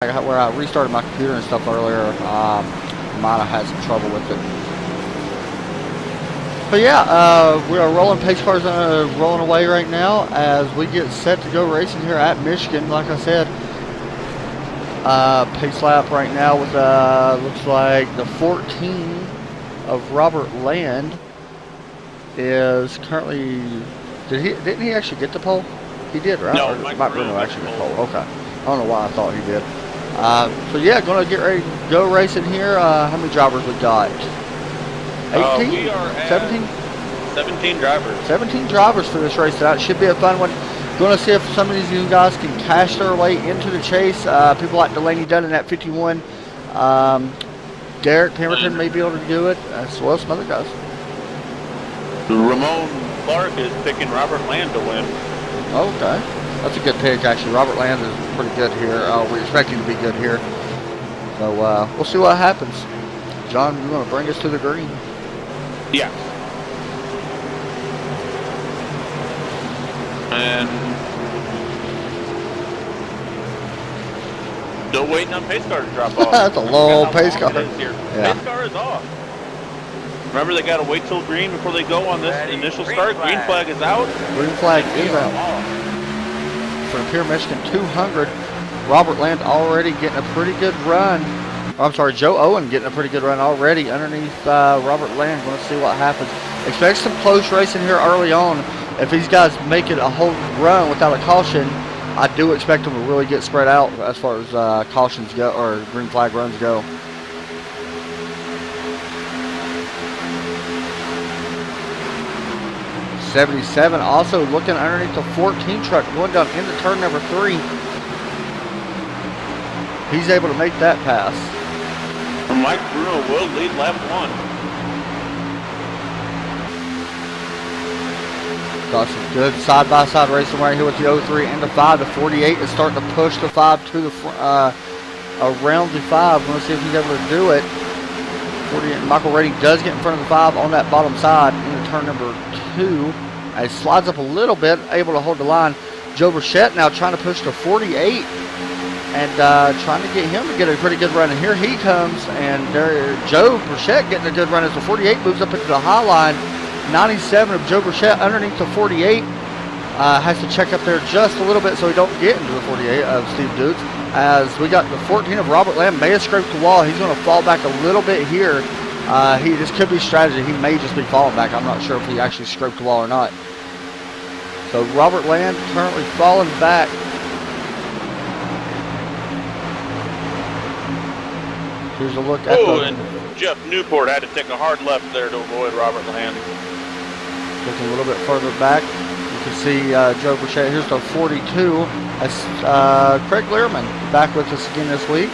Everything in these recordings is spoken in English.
where I restarted my computer and stuff earlier, might have had some trouble with it. But yeah, we are rolling pace cars rolling away right now as we get set to go racing here at Michigan. Like I said, pace lap right now with looks like the 14 of Robert Land is currently. Didn't he actually get the pole? He did, right? No, Mike Bruno actually got the pole. Okay, I don't know why I thought he did. So yeah, gonna get ready to go racing here. How many drivers we got? 18? We are at 17? 17 drivers. 17 drivers for this race tonight. Should be a fun one. Going to see if some of these new guys can cash their way into the chase. People like Delaney Dunn in that 51. Derek Pemberton may be able to do it, as well as some other guys. Ramon Clark is picking Robert Land to win. Okay. That's a good pick, actually. Robert Land is pretty good here. We expect him to be good here. So we'll see what happens. John, you want to bring us to the green? Yeah. And still waiting on pace car to drop off. That's a low pace car. Yeah. Pace car is off. Remember, they got to wait till green before they go on this initial start. Green flag is out. Green flag is out. For Pier Michigan 200, Robert Land already getting a pretty good run. I'm sorry, Joe Owen getting a pretty good run already underneath Robert Land. Going to see what happens. Expect some close racing here early on. If these guys make it a whole run without a caution, I do expect them to really get spread out as far as cautions go or green flag runs go. '77 also looking underneath the 14 truck, going down into turn number 3. He's able to make that pass. Mike Bruno will lead lap 1. Got some good side-by-side racing right here with the 03 and the 5. The 48 is starting to push the 5 to the around the 5. We're going to see if he's able to do it. 48, Michael Reddy does get in front of the 5 on that bottom side into turn number 2. He slides up a little bit, able to hold the line. Joe Burchett now trying to push to 48 and trying to get him to get a pretty good run. And here he comes, and Joe Burchett getting a good run as the 48 moves up into the high line. 97 of Joe Burchett underneath the 48. Has to check up there just a little bit so he don't get into the 48 of Steve Dukes. As we got the 14 of Robert Lamb, may have scraped the wall. He's going to fall back a little bit here. This could be strategy. He may just be falling back. I'm not sure if he actually scraped the wall or not. So Robert Land currently falling back. Here's a look at and Jeff Newport had to take a hard left there to avoid Robert Land. Looking a little bit further back. You can see Joe Burchett. Here's the 42. That's Craig Learman back with us again this week.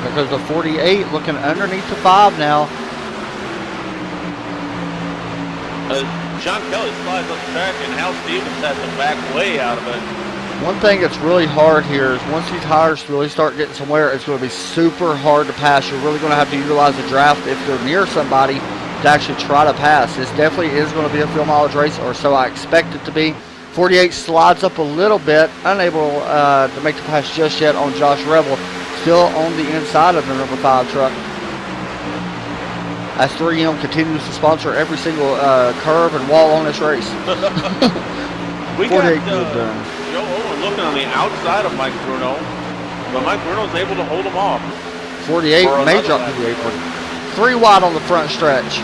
Because the 48 looking underneath the 5 now. John Kelly slides up the track, and Hal Stevens has to back way out of it. One thing that's really hard here is once these tires really start getting somewhere, it's going to be super hard to pass. You're really going to have to utilize the draft if they're near somebody to actually try to pass. This definitely is going to be a fuel mileage race, or so I expect it to be. 48 slides up a little bit, unable to make the pass just yet on Josh Rebel. Still on the inside of the number 5 truck. As 3M continues to sponsor every single curve and wall on this race. We got Joe Owen looking on the outside of Mike Bruno, but Mike Bruno's able to hold him off. 48 may drop to the apron. 3 wide on the front stretch.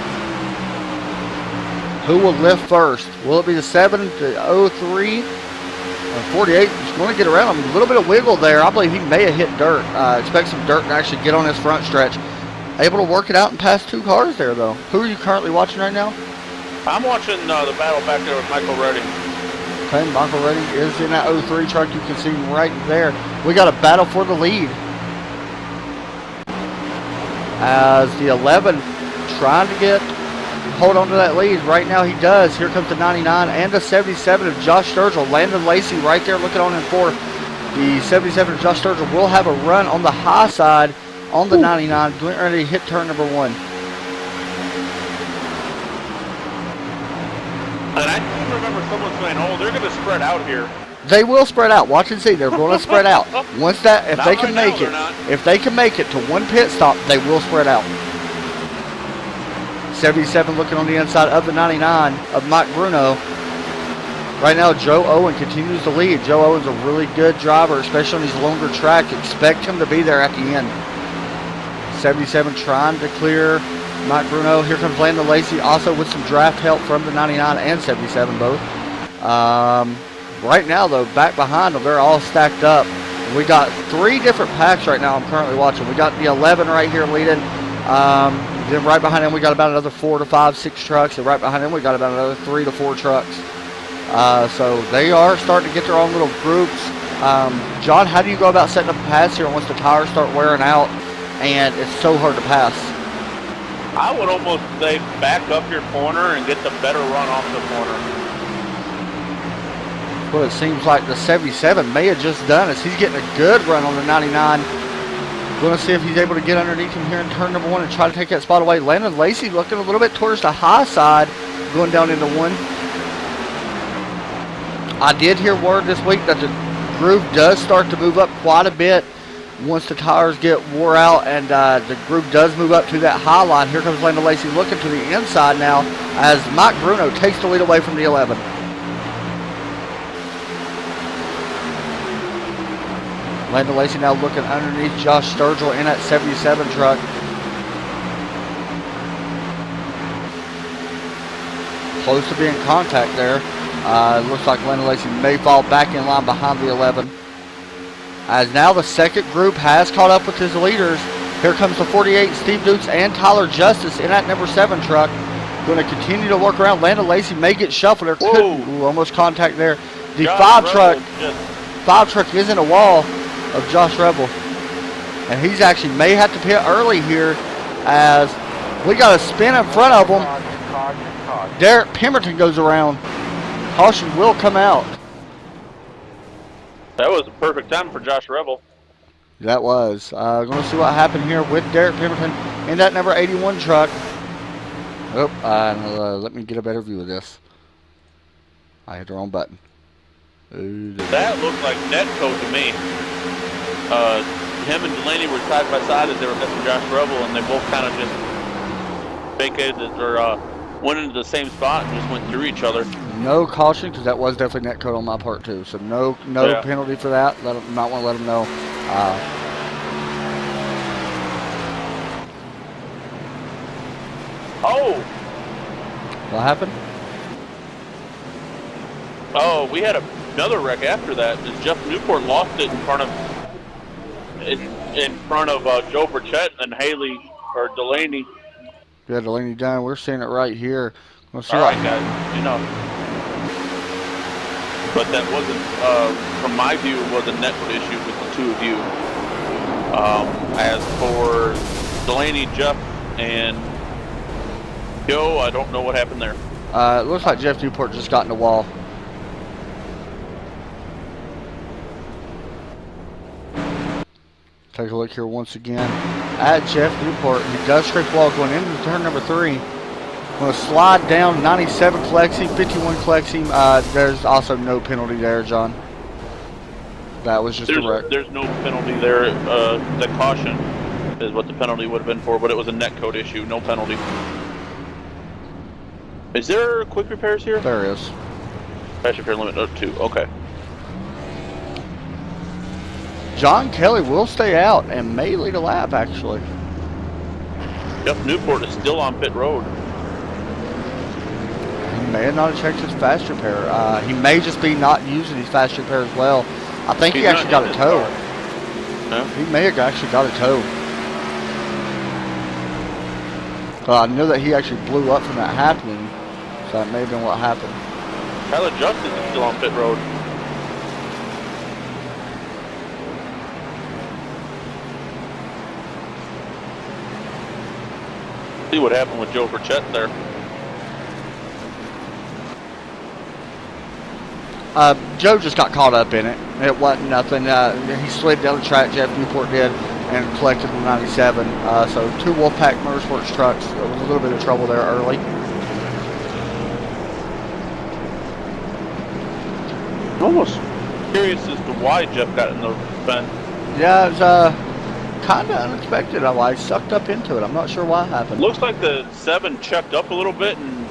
Who will lift first? Will it be the 7, the 03? 48 is going to get around him. A little bit of wiggle there. I believe he may have hit dirt. Expect some dirt to actually get on his front stretch. Able to work it out and pass 2 cars there, though. Who are you currently watching right now? I'm watching the battle back there with Michael Reddy. Okay, Michael Reddy is in that 03 truck. You can see right there. We got a battle for the lead. As the 11 trying to hold on to that lead. Right now he does. Here comes the 99 and the 77 of Josh Sturgill. Landon Lacey right there looking on in fourth. The 77 of Josh Sturgill will have a run on the high side on the 99. Getting ready to hit turn number 1. And I remember someone saying, oh, they're going to spread out here. They will spread out. Watch and see. They're going to spread out. Once that, if Not they right can now, make they're it, not. if they can make it to one pit stop, they will spread out. 77 looking on the inside of the 99 of Mike Bruno. Right now, Joe Owen continues to lead. Joe Owen's a really good driver, especially on these longer tracks. Expect him to be there at the end. 77 trying to clear Mike Bruno. Here comes Landon Lacey, also with some draft help from the 99 and 77 both. Right now, though, back behind them, they're all stacked up. We got 3 different packs right now I'm currently watching. We got the 11 right here leading. Then right behind them, we got about another 4 to 5, 6 trucks. And right behind them, we got about another 3 to 4 trucks. So they are starting to get their own little groups. John, how do you go about setting up a pass here once the tires start wearing out and it's so hard to pass? I would almost say back up your corner and get the better run off the corner. Well, it seems like the 77 may have just done as he's getting a good run on the 99. Going to see if he's able to get underneath him here in turn number 1 and try to take that spot away. Landon Lacey looking a little bit towards the high side, going down into 1. I did hear word this week that the groove does start to move up quite a bit once the tires get wore out, and the groove does move up to that high line. Here comes Landon Lacey looking to the inside now as Mike Bruno takes the lead away from the 11. Landon Lacey now looking underneath Josh Sturgill in that 77 truck. Close to being contact there. It looks like Landon Lacey may fall back in line behind the 11. As now the second group has caught up with his leaders. Here comes the 48, Steve Dukes and Tyler Justice in that number 7 truck. Going to continue to work around. Landon Lacey may get shuffled. There almost contact there. The 5 truck is in a wall of Josh Rebel. And he's actually may have to pit early here as we got a spin in front of him. Derek Pemberton goes around. Caution will come out. That was a perfect time for Josh Rebel. That was. Going to see what happened here with Derek Pemberton in that number 81 truck. Oh, let me get a better view of this. I hit the wrong button. That looked like Netco to me. Him and Delaney were side by side as they were missing Josh Rebel, and they both kind of just vacated or went into the same spot and just went through each other. No caution, because that was definitely net code on my part too. So no penalty for that. Might want to let them know. What happened? Oh, we had another wreck after that. Jeff Newport lost it in front of Joe Burchett and Haley or Delaney. Yeah, Delaney down. We're seeing it right here. All right, guys. But that wasn't, from my view, it was a network issue with the 2 of you. As for Delaney, Jeff, and Joe, I don't know what happened there. It looks like Jeff Newport just got in the wall. Take a look here once again at Jeff Newport. He does scrape the wall going into turn number 3. Going to slide down 97 collects him, 51 collects him. There's also no penalty there, John. That was just a wreck. There's no penalty there. The caution is what the penalty would have been for, but it was a net code issue. No penalty. Is there quick repairs here? There is. Crash repair limit of 2. Okay. John Kelly will stay out and may lead a lap, actually. Jeff Newport is still on pit road. He may have not checked his fast repair. He may just be not using his fast repair as well. I think he actually got a tow. No? He may have actually got a tow. I know that he actually blew up from that happening, so that may have been what happened. Tyler Justice is still on pit road. See what happened with Joe Burchett there. Joe just got caught up in it. It wasn't nothing. He slid down the track, Jeff Newport did, and collected the 97. So 2 Wolfpack Motorsports trucks. There was a little bit of trouble there early. Curious as to why Jeff got in the fence. Yeah, it was kind of unexpected. I sucked up into it. I'm not sure why it happened. Looks like the 7 checked up a little bit, and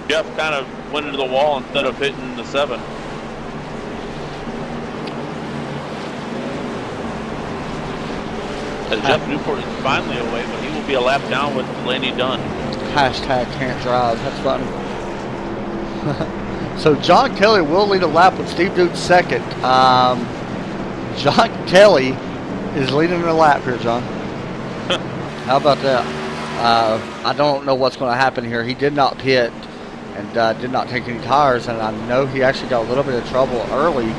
Jeff kind of went into the wall instead of hitting the 7. As Jeff Newport is finally away, but he will be a lap down with Delaney Dunn. Hashtag can't drive. That's funny. So John Kelly will lead a lap with Steve Dude second. John Kelly is leading the lap here, John. How about that? I don't know what's going to happen here. He did not pit and did not take any tires, and I know he actually got a little bit of trouble early.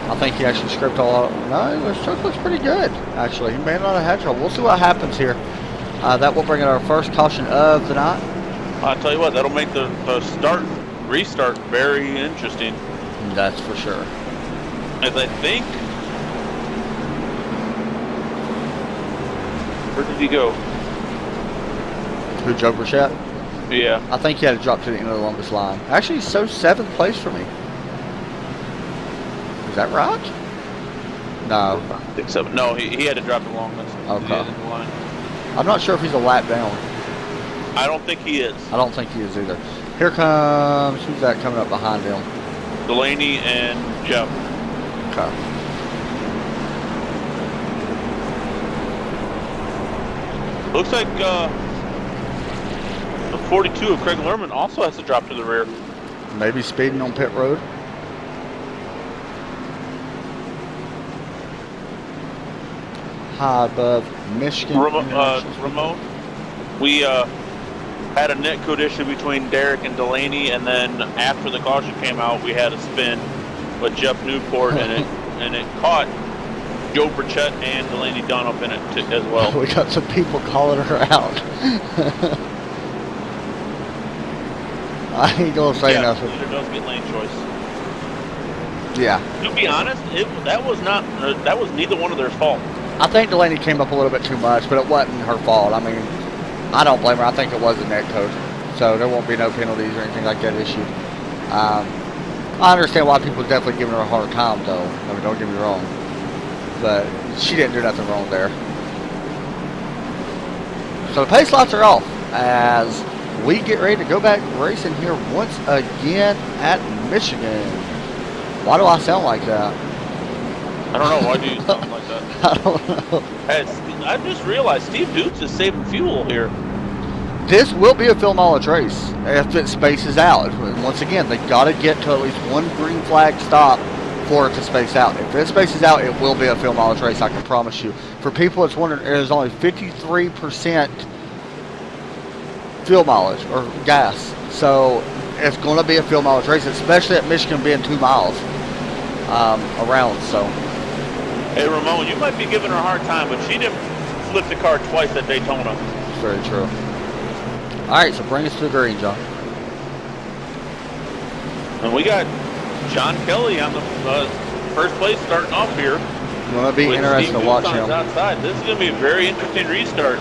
I think he actually scraped all. No, the truck looks pretty good, actually. He may not have had trouble. We'll see what happens here. That will bring in our first caution of the night. I'll tell you what, that'll make the restart very interesting. That's for sure. As I think, where did he go? Who, Joe Burchett? Yeah. I think he had to drop to the end of the longest line. Actually, so 7th place for me. Is that right? No. I think so. No, he had to drop the longest. Okay. The line. I'm not sure if he's a lap down. I don't think he is. I don't think he is either. Here comes, who's that coming up behind him? Delaney and Jeff. Okay. Looks like the 42 of Craig Lerman also has to drop to the rear. Maybe speeding on pit road. High above Michigan. Ramon, we had a net code issue between Derek and Delaney, and then after the caution came out, we had a spin with Jeff Newport, and it caught Joe Burchett and Delaney Dunn up in it as well. We got some people calling her out. I ain't gonna say nothing. Leader does get lane choice. Yeah. To be honest, that was neither one of their fault. I think Delaney came up a little bit too much, but it wasn't her fault. I mean, I don't blame her. I think it was a net code, so there won't be no penalties or anything like that issued. I understand why people are definitely giving her a hard time, though. I mean, don't get me wrong, but she didn't do nothing wrong there. So the pace lights are off as we get ready to go back racing here once again at Michigan. Why do I sound like that? I don't know. Why do you sound like that? I don't know. I just realized Steve Dukes is saving fuel here. This will be a fill mileage race if it spaces out. Once again, they got to get to at least one green flag stop for it to space out. If it spaces out, it will be a fill mileage race, I can promise you. For people that's wondering, there's only 53% fuel mileage or gas. So it's going to be a fill mileage race, especially at Michigan being 2 miles around. So. Hey, Ramon, you might be giving her a hard time, but she didn't flip the car twice at Daytona. It's very true. All right, so bring us to the green, John. And we got John Kelly on the first place starting off here. It's going to be interesting to watch him. Outside. This is going to be a very interesting restart.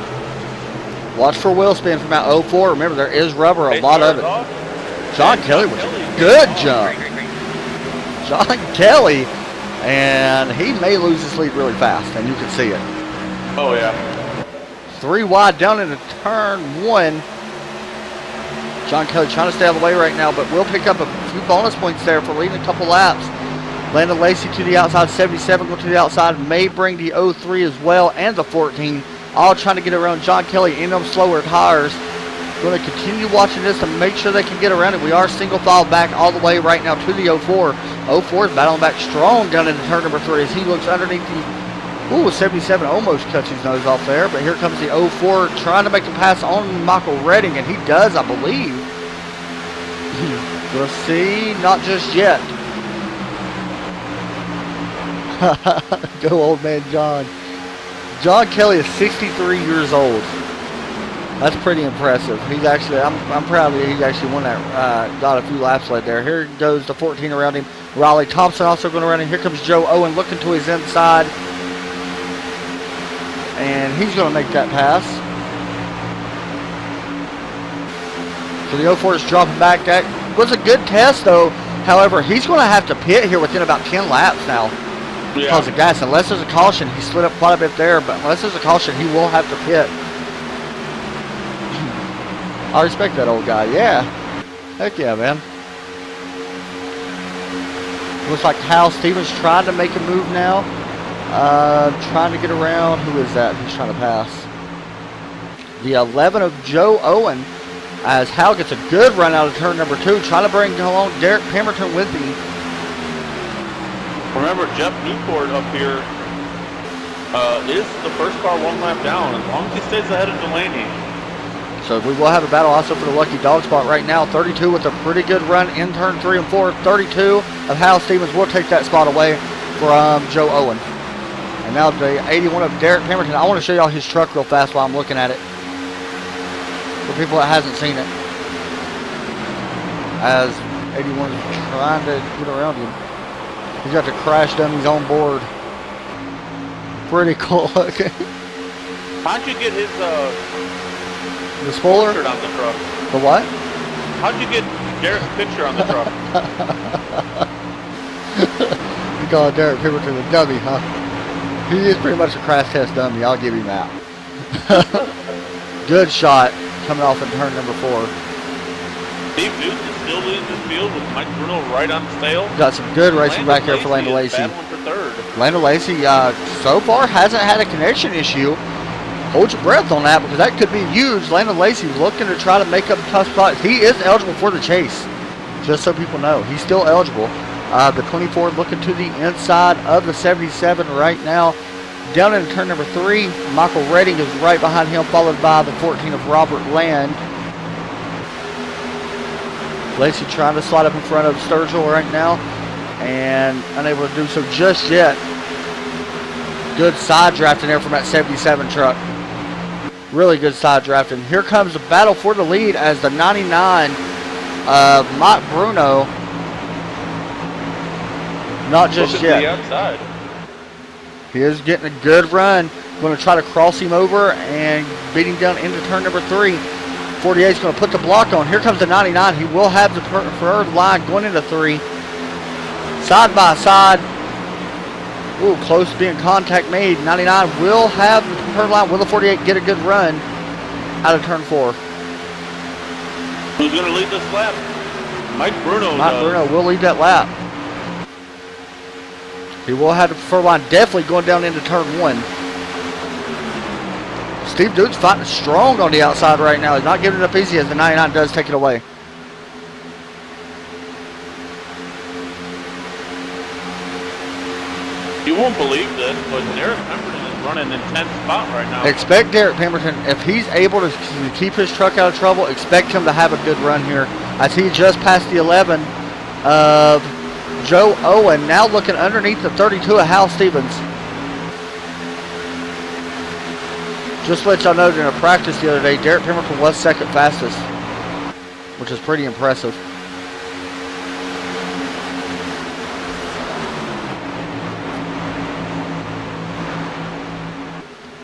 Watch for wheel spin from out 04. Remember, there is rubber, a lot of it. John Kelly was a good jump. John Kelly, and he may lose his lead really fast, and you can see it. Oh, yeah. 3 wide down into turn 1. John Kelly trying to stay out of the way right now, but will pick up a few bonus points there for leading a couple laps. Landon Lacey to the outside, 77 going to the outside, may bring the 03 as well, and the 14, all trying to get around John Kelly in them slower tires. Going to continue watching this to make sure they can get around it. We are single file back all the way right now to the 04. 04 is battling back strong down into turn number 3 as he looks underneath the, 77 almost cuts his nose off there, but here comes the 04 trying to make a pass on Michael Redding, and he does, I believe. We'll see, not just yet. Go old man John. John Kelly is 63 years old. That's pretty impressive. He's actually, I'm proud that he actually won that, got a few laps led there. Here goes the 14 around him. Riley Thompson also going around him. Here comes Joe Owen looking to his inside. And he's going to make that pass. So the 04 is dropping back. That was a good test, though. However, he's going to have to pit here within about 10 laps now because of gas. Unless there's a caution, he slid up quite a bit there, but unless there's a caution, he will have to pit. I respect that old guy. Yeah. Heck yeah, man. Looks like Hal Stevens trying to make a move now. Trying to get around. Who is that? He's trying to pass. The 11 of Joe Owen, as Hal gets a good run out of turn number 2, trying to bring along Derek Pemberton with him. Remember, Jeff Newport up here is the first car 1 lap down, as long as he stays ahead of Delaney. So we will have a battle also for the lucky dog spot right now. 32 with a pretty good run in turn 3 and 4. 32 of Hal Stevens will take that spot away from Joe Owen. And now the 81 of Derek Pemberton. I want to show y'all his truck real fast while I'm looking at it, for people that hasn't seen it. As 81 is trying to get around him. He's got the crash dummies on board. Pretty cool looking. How'd you get his the spoiler picture on the truck? The what? How'd you get Derek's picture on the truck? You call Derek Pemberton a dummy, huh? He is pretty much a crash test dummy. I'll give him that. Good shot coming off in turn number 4. Steve Dukes is still leading the field with Mike Bruno right on the tail. Got some good racing back here for Lando Lacey. Battling for third. Lando Lacey so far hasn't had a connection issue. Hold your breath on that, because that could be huge. Lando Lacey looking to try to make up a tough spot. He is eligible for the chase, just so people know. He's still eligible. The 24 looking to the inside of the 77 right now. Down into turn number 3, Michael Redding is right behind him, followed by the 14 of Robert Land. Lacey trying to slide up in front of Sturgill right now, and unable to do so just yet. Good side drafting there from that 77 truck. Really good side drafting. Here comes the battle for the lead as the 99 of Mike Bruno. Not just yet. The outside. He is getting a good run. Going to try to cross him over and beat him down into turn number 3. 48 is going to put the block on. Here comes the 99. He will have the preferred line going into 3. Side by side. Ooh, close to being contact made. 99 will have the preferred line. Will the 48 get a good run out of turn 4? Who's going to lead this lap? Mike Bruno. Mike Bruno will lead that lap. He will have the preferred line definitely going down into turn 1. Steve Dukes fighting strong on the outside right now. He's not giving it up easy as the 99 does take it away. You won't believe this, but Derek Pemberton is running an intense spot right now. Expect Derek Pemberton, if he's able to keep his truck out of trouble, expect him to have a good run here. As he just passed the 11 of Joe Owen, now looking underneath the 32 of Hal Stevens. Just to let y'all know, in a practice the other day, Derek Pemberton was second fastest, which is pretty impressive.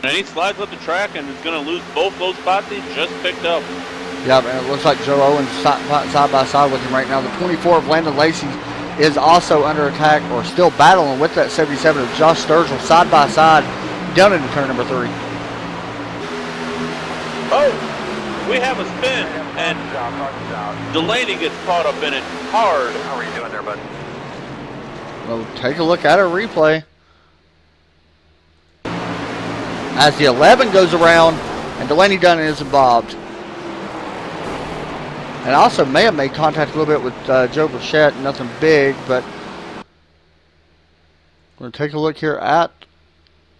And he slides up the track and is going to lose both those spots he just picked up. Yeah, man, it looks like Joe Owens side by side with him right now. The 24 of Landon Lacey is also under attack, or still battling with that 77 of Josh Sturgill side by side down into turn number 3. Oh, we have a spin, and Delaney gets caught up in it hard. How are you doing there, bud? Well, take a look at a replay. As the 11 goes around, and Delaney Dunn is involved. And also may have made contact a little bit with Joe Burchett, nothing big, but we're going to take a look here at,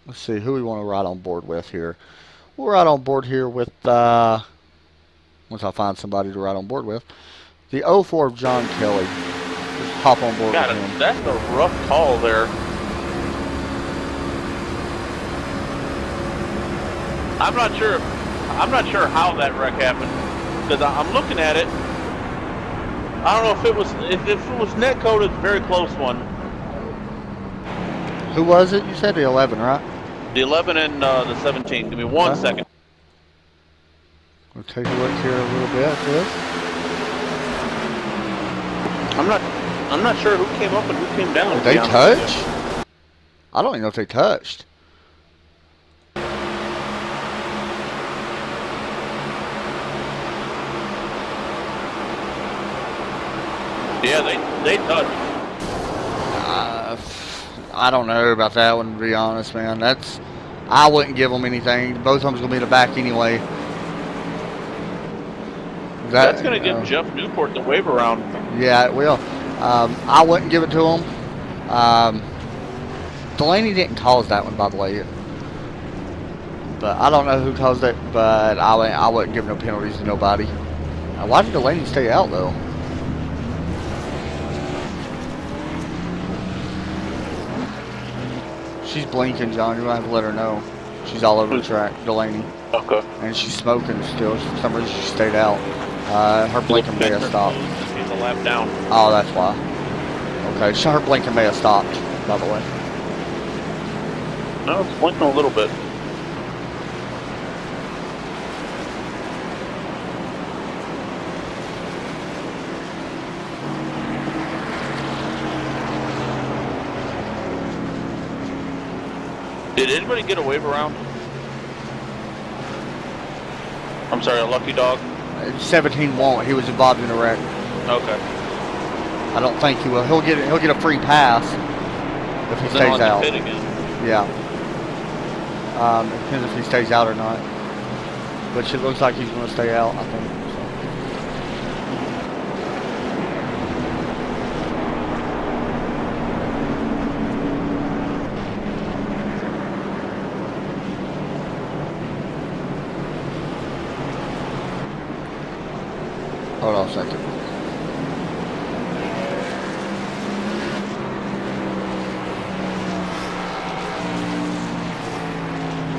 let's see, who we want to ride on board with here. We'll ride on board here with, once I find somebody to ride on board with, the 04 of John Kelly. Just hop on board with him. That's a rough call there. I'm not sure how that wreck happened, because I'm looking at it. I don't know if it was Netcode, it's a very close one. Who was it? You said the 11, right? The 11 and the 17. Give me one second. We'll take a look here a little bit at this. I'm not sure who came up and who came down. Did they touch? I don't even know if they touched. Yeah, they touched. I don't know about that one, to be honest, man. I wouldn't give them anything. Both of them's gonna be in the back anyway. That's gonna give Jeff Newport the wave around. Yeah, it will. I wouldn't give it to him. Delaney didn't cause that one, by the way. But I don't know who caused it. But I wouldn't give no penalties to nobody. Why did Delaney stay out though? She's blinking, John. You're going to have to let her know. She's all over the track, Delaney. Okay. And she's smoking still. For some reason, she stayed out. Her blinking may have stopped. She's a lap down. Oh, that's why. Okay, so her blinking may have stopped, by the way. No, it's blinking a little bit. Did anybody get a wave around? I'm sorry, a lucky dog? 17 won't. He was involved in a wreck. Okay. I don't think he will. He'll get a free pass if he stays out. Pit again. Yeah. Depends if he stays out or not. Which it looks like he's going to stay out, I think. Hold on a second.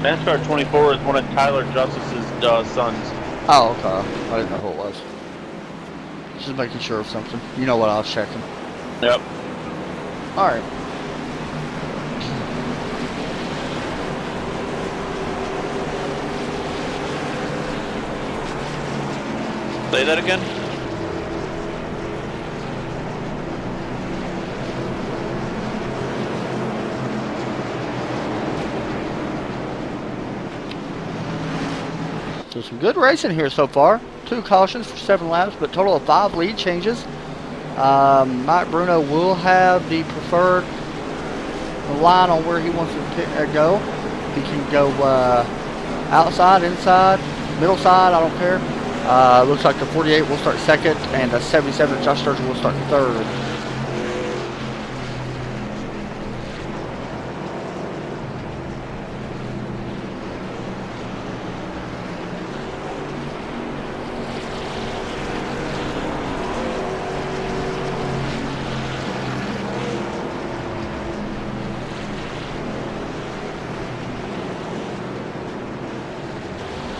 NASCAR 24 is one of Tyler Justice's sons. Oh, okay. I didn't know who it was. Just making sure of something. You know what I was checking. Yep. Alright. Say that again? So some good racing here so far. 2 cautions for 7 laps, but total of 5 lead changes. Mike Bruno will have the preferred line on where he wants to go. He can go outside, inside, middle side, I don't care. Looks like the 48 will start second, and the 77 Josh Sturgeon will start third.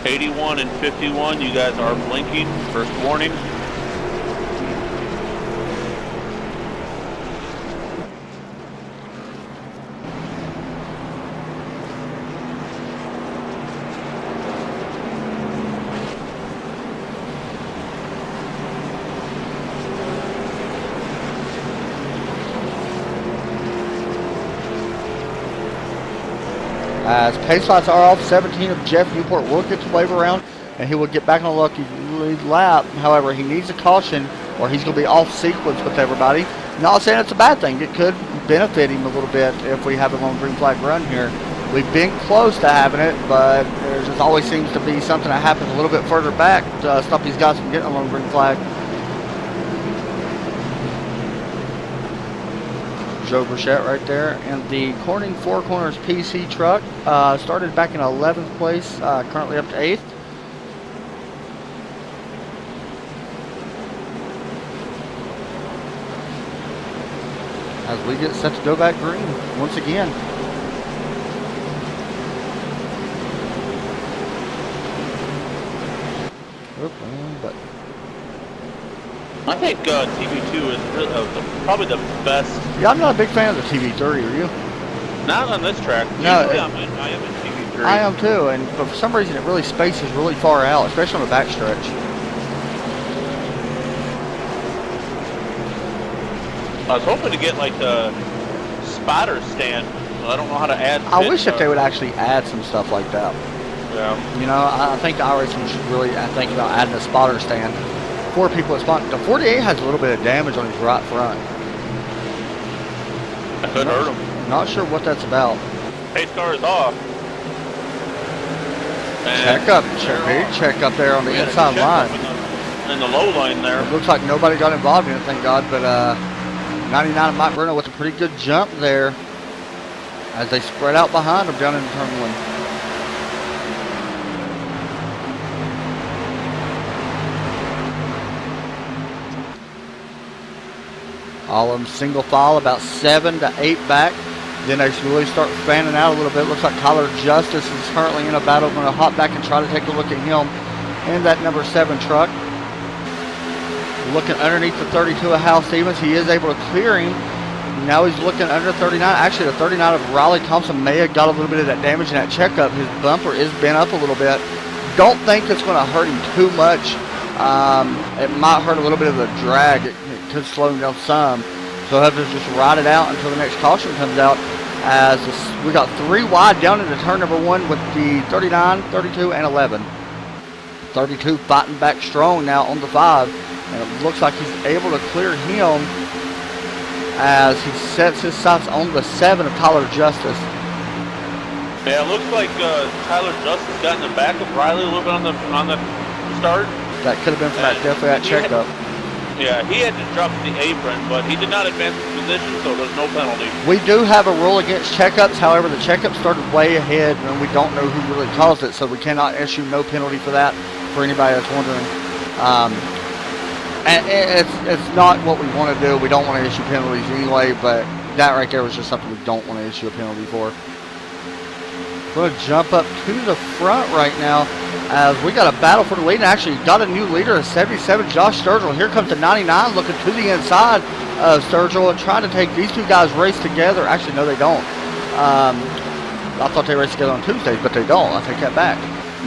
'81 and '51, you guys are blinking. First warning. As pace lights are off, 17 of Jeff Newport will get the wave around, and he will get back on a lucky lead lap. However, he needs a caution, or he's going to be off sequence with everybody. Not saying it's a bad thing. It could benefit him a little bit if we have him on green flag run here. We've been close to having it, but there just always seems to be something that happens a little bit further back to stop these guys from getting on green flag. Joe Burchett right there, and the Corning Four Corners PC truck started back in 11th place, currently up to 8th. As we get set to go back green once again. But I think TV2 is really, probably the best. yeah, I'm not a big fan of the TV3, are you? Not on this track. No, Usually I am in TV3. I am too, but for some reason it really spaces really far out, especially on the backstretch. I was hoping to get like a spotter stand. I don't know how to add. I wish that they would actually add some stuff like that. Yeah. You know, I think the iRacing should really think about adding a spotter stand for people that spot. The 48 has a little bit of damage on his right front. That could hurt him. Not sure what that's about. Pace car is off. Check up there on the inside line. In the low line there. It looks like nobody got involved in it, thank God, but 99 of Mike Bruno with a pretty good jump there as they spread out behind him down in turn 1. All of them single file, about 7 to 8 back. Then they really start fanning out a little bit. Looks like Tyler Justice is currently in a battle. Going to hop back and try to take a look at him in that number 7 truck. Looking underneath the 32 of Hal Stevens. He is able to clear him. Now he's looking under 39. Actually, the 39 of Riley Thompson may have got a little bit of that damage in that checkup. His bumper is bent up a little bit. Don't think it's going to hurt him too much. It might hurt a little bit of the drag. It could slow him down some. So he'll have to just ride it out until the next caution comes out. As we got 3 wide down into turn number 1 with the 39, 32, and 11. 32 fighting back strong now on the 5. And it looks like he's able to clear him as he sets his sights on the 7 of Tyler Justice. Yeah, it looks like Tyler Justice got in the back of Riley a little bit on the start. That could have been from that checkup. Yeah, he had to drop the apron, but he did not advance his position, so there's no penalty. We do have a rule against checkups. However, the checkup started way ahead, and we don't know who really caused it, so we cannot issue no penalty for that, for anybody that's wondering. And it's not what we want to do. We don't want to issue penalties anyway, but that right there was just something we don't want to issue a penalty for. We're going to jump up to the front right now as we got a battle for the lead. And actually got a new leader, 77, Josh Sturgill. Here comes the 99 looking to the inside of Sturgill and trying to take these two guys race together. Actually, no, they don't. I thought they raced together on Tuesdays, but they don't. I take that back.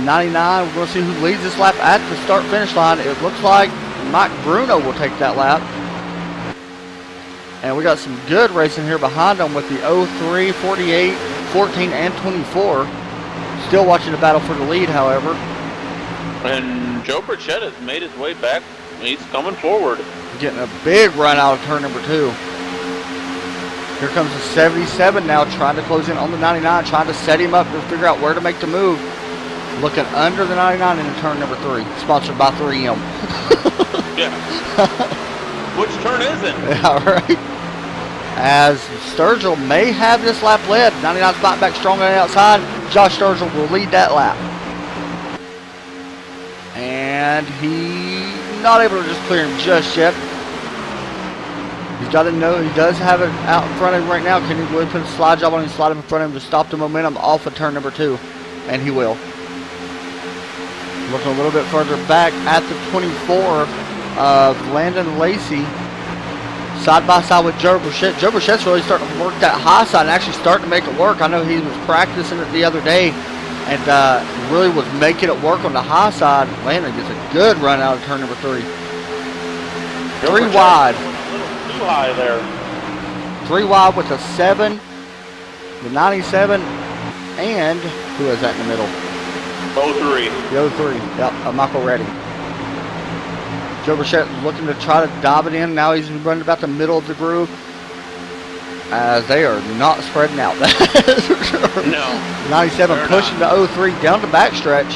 99, we're going to see who leads this lap at the start-finish line. It looks like Mike Bruno will take that lap. And we got some good racing here behind them with the 03, 48, 14, and 24. Still watching the battle for the lead, however. And Joe Burchett has made his way back. He's coming forward. Getting a big run out of turn number 2. Here comes the 77 now, trying to close in on the 99, trying to set him up to figure out where to make the move. Looking under the 99 into turn number 3. Sponsored by 3M. Yeah. Which turn is it? Yeah, right. As Sturgill may have this lap led. 99 spot back strong on the outside. Josh Sturgill will lead that lap. And he's not able to just clear him just yet. He's got to know he does have it out in front of him right now. Can he really put a slide job on him, slide him in front of him to stop the momentum off of turn number 2? And he will. Looking a little bit further back at the 24 of Landon Lacey. Side by side with Joe Burchett. Joe Burchett's really starting to work that high side and actually starting to make it work. I know he was practicing it the other day and really was making it work on the high side. Landon gets a good run out of turn number 3. 3 wide. A little too high there. 3 wide with the 7, the 97, and who is that in the middle? 03. The 03, yep, Michael Reddy. Joe Burchett looking to try to dive it in. Now he's running about the middle of the groove. As they are not spreading out. No. 97 pushing the 03 down the backstretch.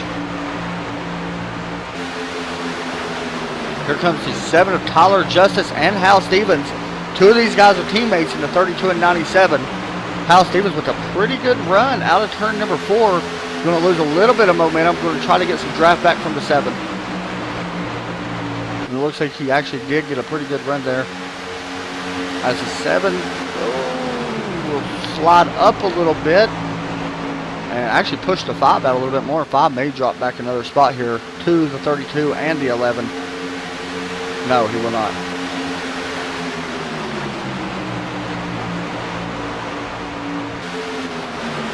Here comes the 7 of Tyler Justice and Hal Stevens. 2 of these guys are teammates in the 32 and 97. Hal Stevens with a pretty good run out of turn number 4. Going to lose a little bit of momentum. Going to try to get some draft back from the 7. It looks like he actually did get a pretty good run there. As the 7 will slide up a little bit and actually push the 5 out a little bit more. 5 may drop back another spot here to the 32 and the 11. No, he will not.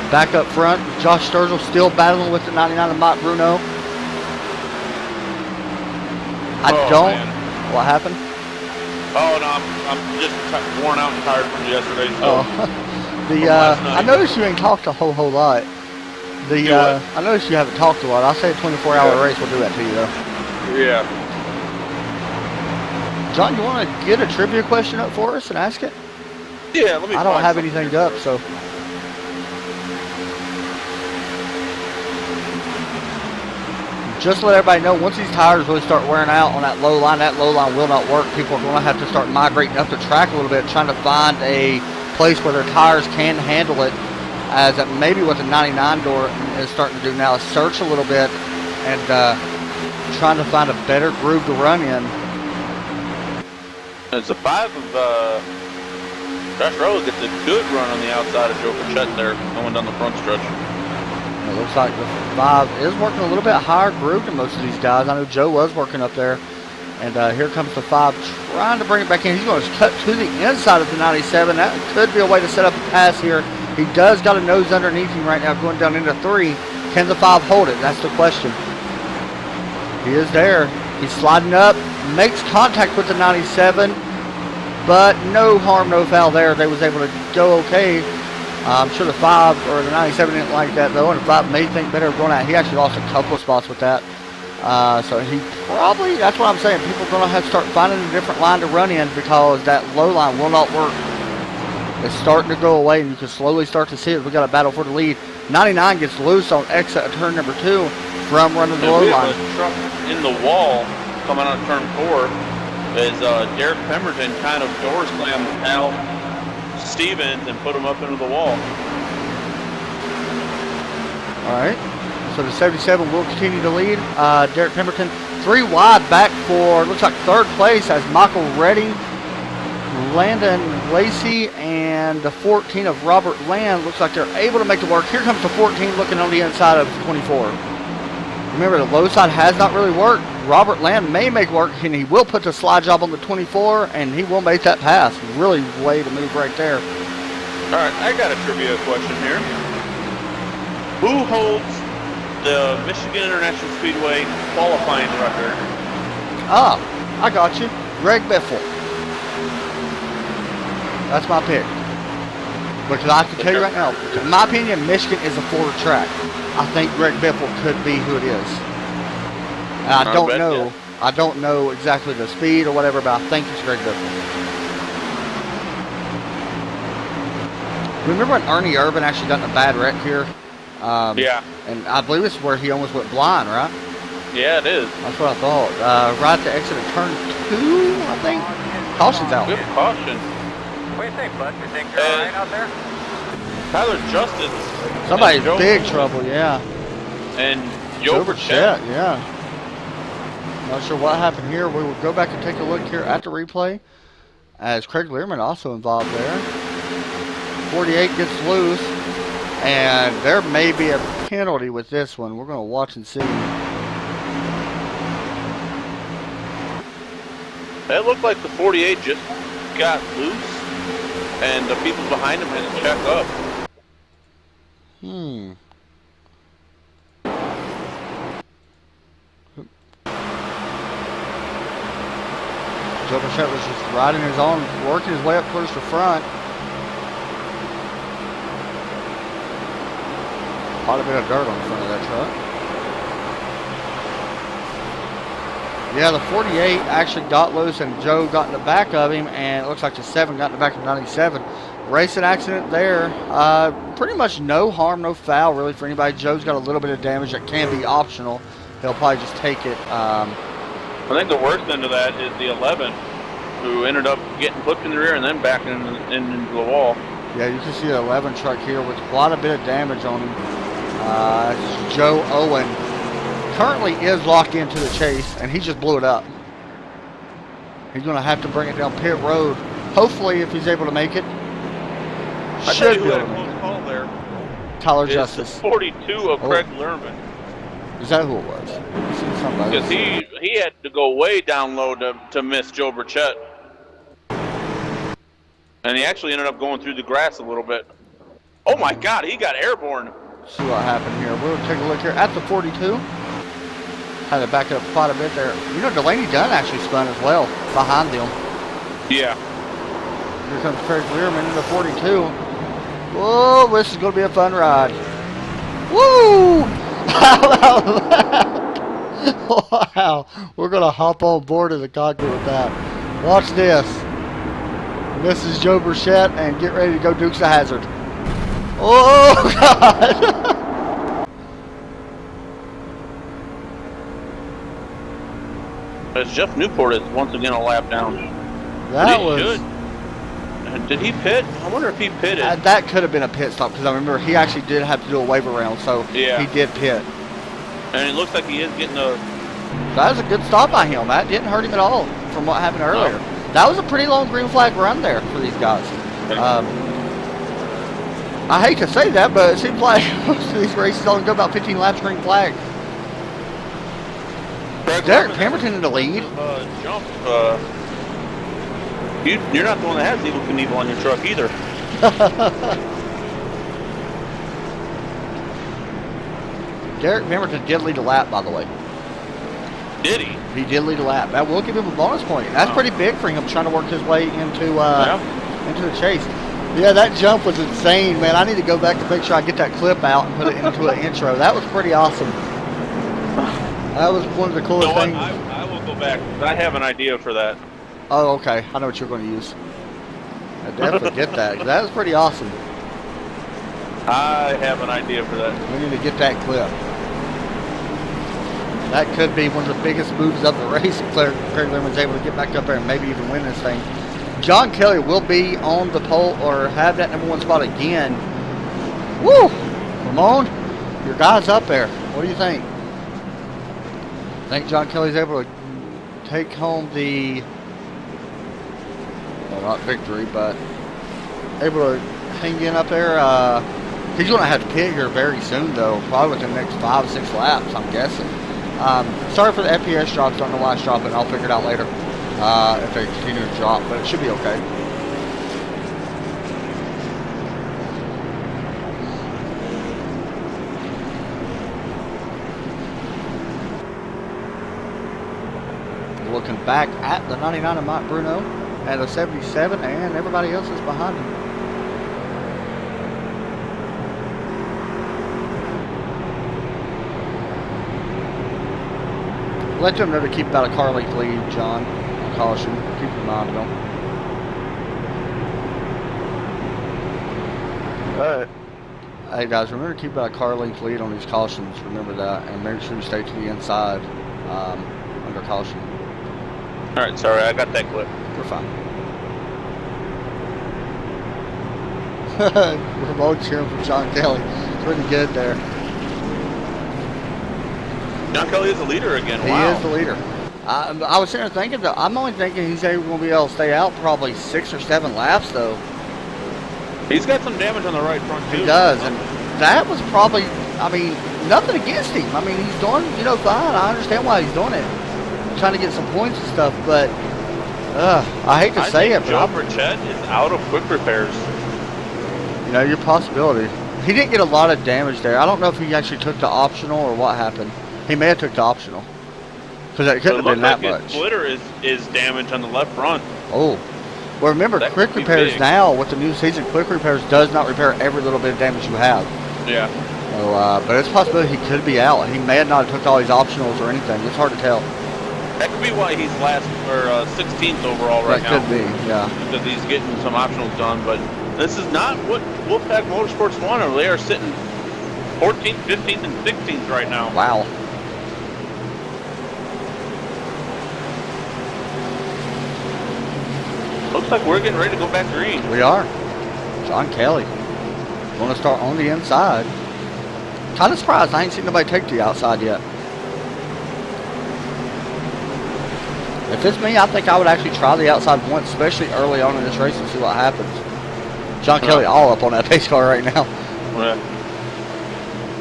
Back up front, Josh Sturgill still battling with the 99 of Mike Bruno. Man. What happened? Oh no, I'm just worn out and tired from yesterday. So I noticed you ain't talked a whole lot. I noticed you haven't talked a lot. I'll say a 24-hour race will do that to you though. Yeah. John, you want to get a trivia question up for us and ask it? Yeah, let me. I don't have anything up, so. Just to let everybody know, once these tires really start wearing out on that low line will not work. People are going to have to start migrating up the track a little bit, trying to find a place where their tires can handle it. As maybe what the 99 door is starting to do now is search a little bit and trying to find a better groove to run in. It's a 5 of Josh Rose gets a good run on the outside of Joe Burchett there, going down the front stretch. It looks like the 5 is working a little bit higher groove than most of these guys. I know Joe was working up there. And here comes the 5 trying to bring it back in. He's going to cut to the inside of the 97. That could be a way to set up a pass here. He does got a nose underneath him right now going down into 3. Can the 5 hold it? That's the question. He is there. He's sliding up. Makes contact with the 97. But no harm, no foul there. They was able to go okay. I'm sure the 5 or the 97 didn't like that though, and the 5 may think better of going out. He actually lost a couple of spots with that. So he probably, that's what I'm saying, people are going to have to start finding a different line to run in because that low line will not work. It's starting to go away and you can slowly start to see it. We got a battle for the lead. 99 gets loose on exit of turn number 2 from running the low line. A truck in the wall coming out of turn 4 is Derek Pemberton kind of door slammed Al Stevens and put him up into the wall. All right. So the 77 will continue to lead. Derek Pemberton 3 wide back for, looks like 3rd place as Michael Redding, Landon Lacey, and the 14 of Robert Land. Looks like they're able to make it work. Here comes the 14 looking on the inside of 24. Remember, the low side has not really worked. Robert Land may make work, and he will put the slide job on the 24, and he will make that pass. Really way to move right there. All right, I got a trivia question here. Who holds the Michigan International Speedway qualifying record? I got you. Greg Biffle. That's my pick. Because I can tell you right now, in my opinion, Michigan is a Florida track. I think Greg Biffle could be who it is. And I don't know. Yeah. I don't know exactly the speed or whatever, but I think it's Greg Biffle. Remember when Ernie Irvin actually got in a bad wreck here? Yeah. And I believe it's where he almost went blind, right? Yeah, it is. That's what I thought. Right at the exit of turn 2, I think. Caution's out. Good caution. What do you think, bud? You think you're all right out there? Tyler Justice. Somebody's in big trouble, yeah. And Joe Burchett. Yeah. Not sure what happened here. We will go back and take a look here at the replay as Craig Learman also involved there. 48 gets loose, and there may be a penalty with this one. We're going to watch and see. It looked like the 48 just got loose, and the people behind him had to check up. Joe Burchett was just riding his own, working his way up towards the front. Quite a bit of dirt on the front of that truck. Yeah, the 48 actually got loose and Joe got in the back of him, and it looks like the 7 got in the back of 97. Racing accident there. Pretty much no harm, no foul really for anybody. Joe's got a little bit of damage that can be optional. He'll probably just take it. I think the worst end of that is the 11, who ended up getting hooked in the rear and then backing into the wall. Yeah, you can see the 11 truck here with quite a bit of damage on him. Joe Owen currently is locked into the chase, and he just blew it up. He's going to have to bring it down pit road. Hopefully, if he's able to make it, should be able to make it. Call there. Tyler Justice. The 42 of Craig Lerman. Is that who it was? Because he had to go way down low to miss Joe Burchett. And he actually ended up going through the grass a little bit. Oh my God, he got airborne. See what happened here. We'll take a look here at the 42. Had to back it up quite a bit there. You know, Delaney Dunn actually spun as well behind them. Yeah. Here comes Craig Learman into 42. Whoa, this is going to be a fun ride. Woo! How about that? Wow. We're going to hop on board in the cockpit with that. Watch this. This is Joe Burchett, and get ready to go Dukes of Hazzard. Oh, God. As Jeff Newport is once again a lap down. That was... Did he pit? I wonder if he pitted. That could have been a pit stop, because I remember he actually did have to do a waiver round, so yeah. He did pit. And it looks like he is getting a... That was a good stop by him. That didn't hurt him at all from what happened earlier. No. That was a pretty long green flag run there for these guys. I hate to say that, but it seems like most of these races only go about 15 laps green flag. Derek Pemberton in the lead. Jump. You're not the one that has Eagle Knievel on your truck either. Derek Pemberton did lead a lap, by the way. Did he? He did lead a lap. That will give him a bonus point. That's pretty big for him trying to work his way into the chase. Yeah, that jump was insane, man. I need to go back to make sure I get that clip out and put it into an intro. That was pretty awesome. That was one of the coolest things. I will go back. I have an idea for that. Oh, okay. I know what you're going to use. I definitely get that. That was pretty awesome. I have an idea for that. We need to get that clip. That could be one of the biggest moves of the race if Craig Learman's able to get back up there and maybe even win this thing. John Kelly will be on the pole or have that #1 spot again. Woo! Ramon, your guy's up there. What do you think? I think John Kelly's able to take home the, well, not victory, but able to hang in up there. He's going to have to pit here very soon, though, probably within the next 5 or 6 laps, I'm guessing. Sorry for the FPS drops. Don't know why it's dropping. I'll figure it out later if they continue to drop, but it should be okay. Looking back at the 99 of Mike Bruno at a 77, and everybody else is behind him. Let them know to keep about a car length lead, John. Caution. Keep your mind on. Alright. Hey guys, remember to keep about a car length lead on these cautions. Remember that, and make sure you stay to the inside under caution. Alright, sorry, I got that clip. We're fine. We're both cheering for John Kelly. Pretty good there. John Kelly is the leader again. He is the leader. I was sitting there thinking, though, I'm only thinking he's going to be able to stay out probably 6 or 7 laps, though. He's got some damage on the right front, too. He does, and that was probably, I mean, nothing against him. I mean, he's doing, fine. I understand why he's doing it. Trying to get some points and stuff, but I hate to say it, but Joe Burchett is out of quick repairs. Your possibility. He didn't get a lot of damage there. I don't know if he actually took the optional or what happened. He may have took the optional. Because it couldn't have been that much. His splitter is damaged on the left front. Oh. Well, remember, quick repairs now, with the new season, quick repairs does not repair every little bit of damage you have. Yeah. So, but it's a possibility he could be out. He may have not took all these optionals or anything. It's hard to tell. That could be why he's last or 16th overall right now. That could be, yeah. Because he's getting some optionals done, but this is not what Wolfpack Motorsports wanted. They are sitting 14th, 15th, and 16th right now. Wow. Looks like we're getting ready to go back green. We are. John Kelly. Going to start on the inside. Kind of surprised I ain't seen nobody take the outside yet. If it's me, I think I would actually try the outside once, especially early on in this race, and see what happens. John Kelly all up on that pace car right now. Yeah.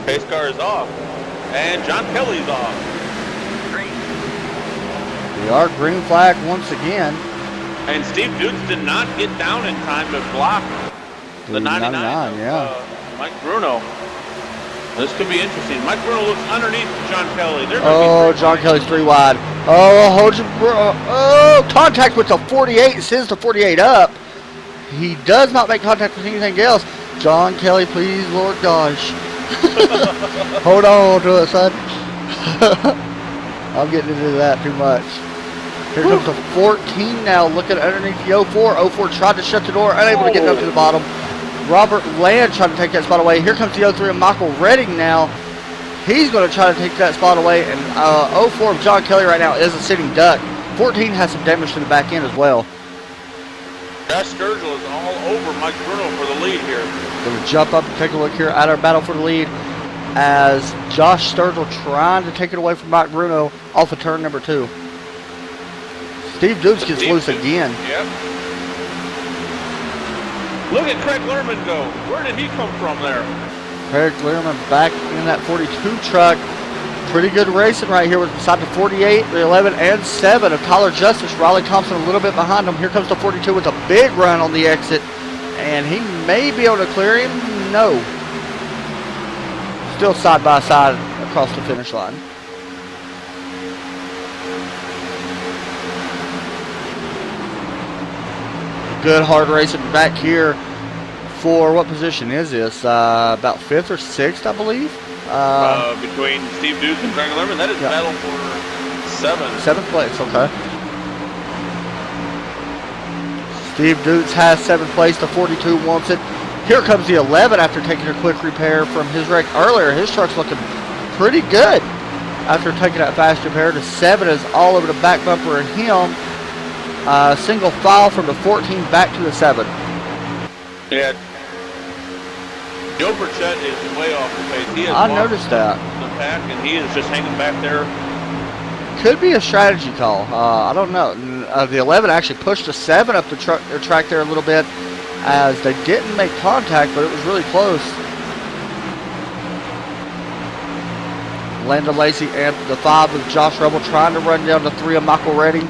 Pace car is off. And John Kelly's off. We are green flag once again. And Steve Dukes did not get down in time to block the 99 yeah. Mike Bruno. This could be interesting. Mike Bruno looks underneath John Kelly. Oh, John Kelly's 3 wide. Oh, hold your, oh, contact with the 48. Sends the 48 up. He does not make contact with anything else. John Kelly, please, Lord gosh. Hold on to it, son. I'm getting into that too much. Here comes the 14 now, looking underneath the 04. 04 tried to shut the door, unable to get it up to the bottom. Robert Land trying to take that spot away. Here comes the 03 and Michael Redding now. He's going to try to take that spot away. And 04 of John Kelly right now is a sitting duck. 14 has some damage to the back end as well. Josh Sturgill is all over Mike Bruno for the lead here. Going to jump up and take a look here at our battle for the lead as Josh Sturgill trying to take it away from Mike Bruno off of turn number 2. Steve Dukes gets loose again. Yep. Look at Craig Lerman go. Where did he come from there? Craig Lerman back in that 42 truck. Pretty good racing right here with beside the 48, the 11, and 7 of Tyler Justice. Riley Thompson a little bit behind him. Here comes the 42 with a big run on the exit. And he may be able to clear him. No. Still side by side across the finish line. Good hard racing back here for what position is this? About 5th or 6th, I believe. Between Steve Dukes and Craig Lerman, that is battle for 7th. 7th place, okay. Steve Dukes has 7th place. The 42 wants it. Here comes the 11 after taking a quick repair from his wreck earlier. His truck's looking pretty good after taking that fast repair. The 7 is all over the back bumper of him. Single file from the 14 back to the 7. Yeah. Joe Burchett is way off the pace. He has I noticed that. The pack, and he is just hanging back there. Could be a strategy call. I don't know. The 11 actually pushed the 7 up the track there a little bit as they didn't make contact, but it was really close. Landon Lacey and the 5 of Josh Rebel trying to run down the 3 of Michael Redding.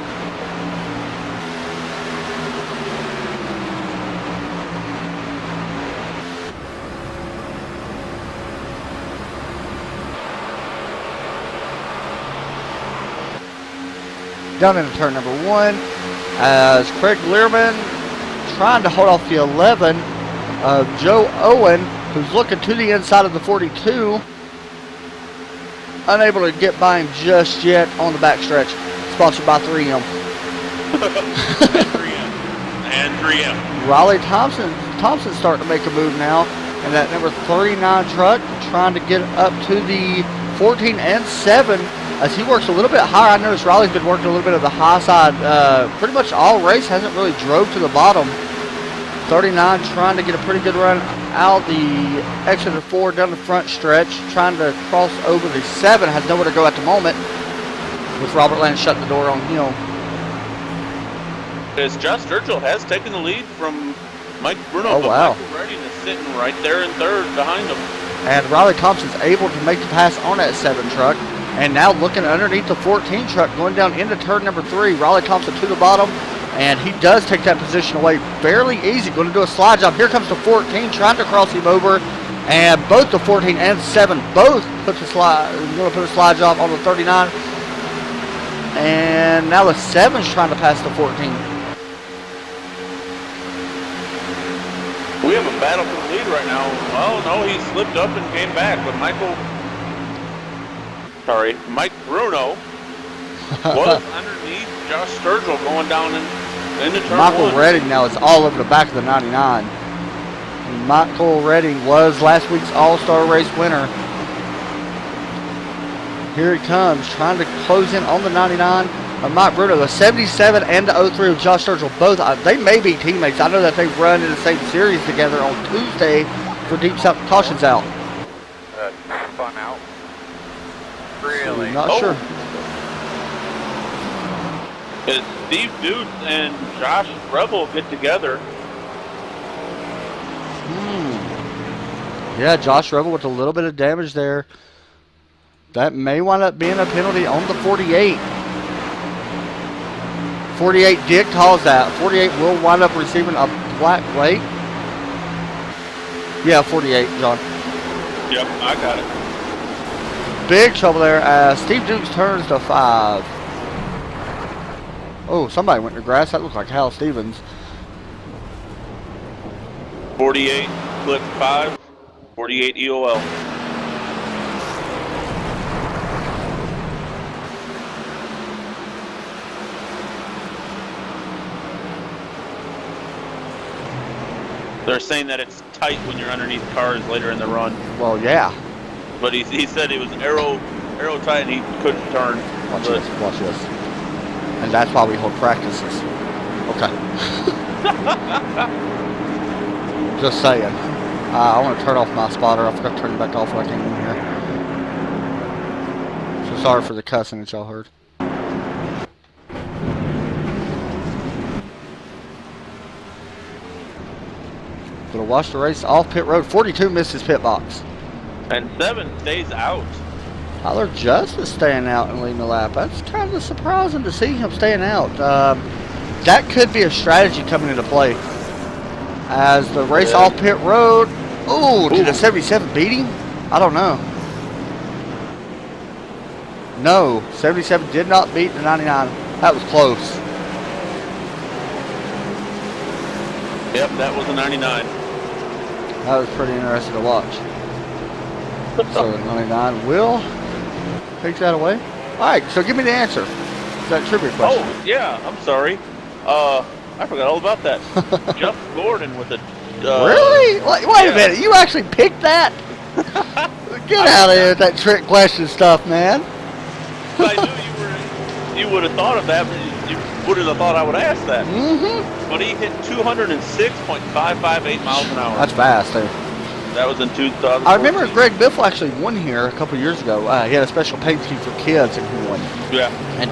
Down into turn number 1 as Craig Learman trying to hold off the 11 of Joe Owen, who's looking to the inside of the 42. Unable to get by him just yet on the back stretch. Sponsored by 3M. and 3M. Riley Thompson's starting to make a move now. And that number 39 truck trying to get up to the 14 and 7 as he works a little bit higher. I noticed Riley's been working a little bit of the high side pretty much all race. Hasn't really drove to the bottom. 39 trying to get a pretty good run out the exit of 4 down the front stretch. Trying to cross over the 7. Has nowhere to go at the moment with Robert Land shutting the door on him. As Josh Sturgill has taken the lead from Mike Bruno. Oh, wow. Michael Redding is sitting right there in 3rd behind him. And Riley Thompson's able to make the pass on that 7 truck. And now looking underneath the 14 truck, going down into turn number 3. Riley Thompson to the bottom, and he does take that position away fairly easy. Going to do a slide job. Here comes the 14, trying to cross him over, and both the 14 and 7 both put the slide. Going to put a slide job on the 39, and now the 7's trying to pass the 14. We have a battle for the lead right now. Oh no, he slipped up and came back, but Mike Bruno was underneath Josh Sturgill going down into turn Michael 1. Redding now is all over the back of the 99. Michael Redding was last week's All-Star Race winner. Here he comes, trying to close in on the 99 of Mike Bruno. The 77 and the 03 of Josh Sturgill, both, they may be teammates. I know that they've run in the same series together on Tuesday for Deep South Cautions Out. Fun out. Really? Not sure. As Steve Dukes and Josh Rebel get together. Yeah, Josh Rebel with a little bit of damage there. That may wind up being a penalty on the 48. 48 Dick calls that. 48 will wind up receiving a black plate. Yeah, 48, John. Yep, I got it. Big trouble there as Steve Dukes turns to 5. Oh, somebody went to grass. That looks like Hal Stevens. 48, clip 5, 48 EOL. They're saying that it's tight when you're underneath cars later in the run. Well, yeah. But he said it was aero tight and he couldn't turn. Watch this. Watch this. And that's why we hold practices. Okay. Just saying. I want to turn off my spotter. I forgot to turn it back off when I came in here. So sorry for the cussing that y'all heard. Gonna watch the race off pit road. 42 missed his pit box. And 7 stays out. Tyler Justice staying out and leading the lap. That's kind of surprising to see him staying out. That could be a strategy coming into play. As the race off pit road. Ooh, did the 77 beat him? I don't know. No, 77 did not beat the 99. That was close. Yep, that was a 99. That was pretty interesting to watch. So the 99 will take that away. All right, so give me the answer to that trivia question. Oh, yeah, I'm sorry. I forgot all about that. Jeff Gordon with a... really? Wait a minute. You actually picked that? Get out of here with that trick question stuff, man. I knew you would have thought of that, but you wouldn't have thought I would ask that. Mm-hmm. But he hit 206.558 miles an hour. That's fast, too. That was in 2000. I remember Greg Biffle actually won here a couple years ago. He had a special paint scheme for kids, and he won. Yeah. And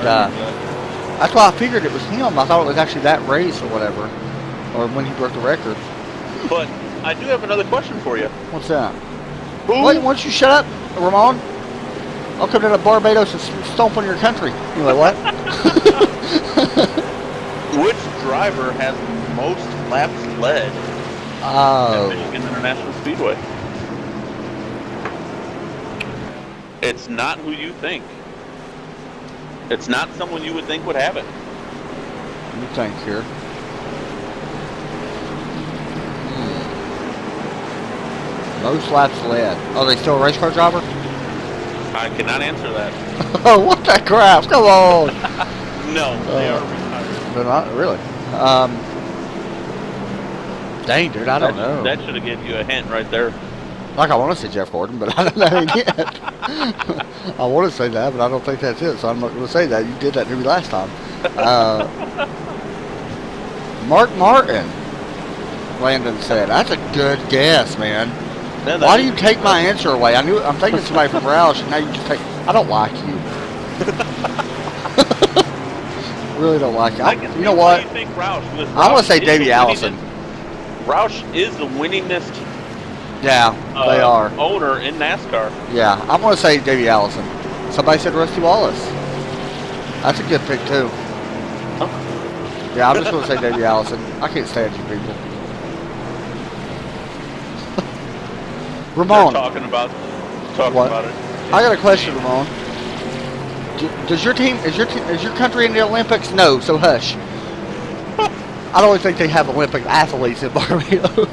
that's why I figured it was him. I thought it was actually that race or whatever, or when he broke the record. But I do have another question for you. What's that? Who? Wait, why don't you shut up, Ramon? I'll come down to Barbados and stomp on your country. Anyway, what? Which driver has most laps led at Michigan International Speedway? It's not who you think. It's not someone you would think would have it. You think here. Most laps led. Are they still a race car driver? I cannot answer that. Oh, what the crap? Come on. No, they are retired. They're not really. Dang, dude, I don't know. That should have given you a hint right there. Like, I want to say Jeff Gordon, but I don't know him yet. I want to say that, but I don't think that's it, so I'm not going to say that. You did that to me last time. Mark Martin, Landon said. That's a good guess, man. Why do you take my answer away? I'm thinking somebody from Roush, and now you just take... I don't like you. Really don't like you. You know what? You think Roush? I'm going to say Davey Allison. Roush is the winningest they are. Owner in NASCAR. Yeah, I'm going to say Davey Allison. Somebody said Rusty Wallace. That's a good pick, too. Huh? Yeah, I'm just going to say Davey Allison. I can't stand you people. Ramon. They're talking about it. I got a question, Ramon. Is your country in the Olympics? No, so hush. I don't think they have Olympic athletes in Barbados.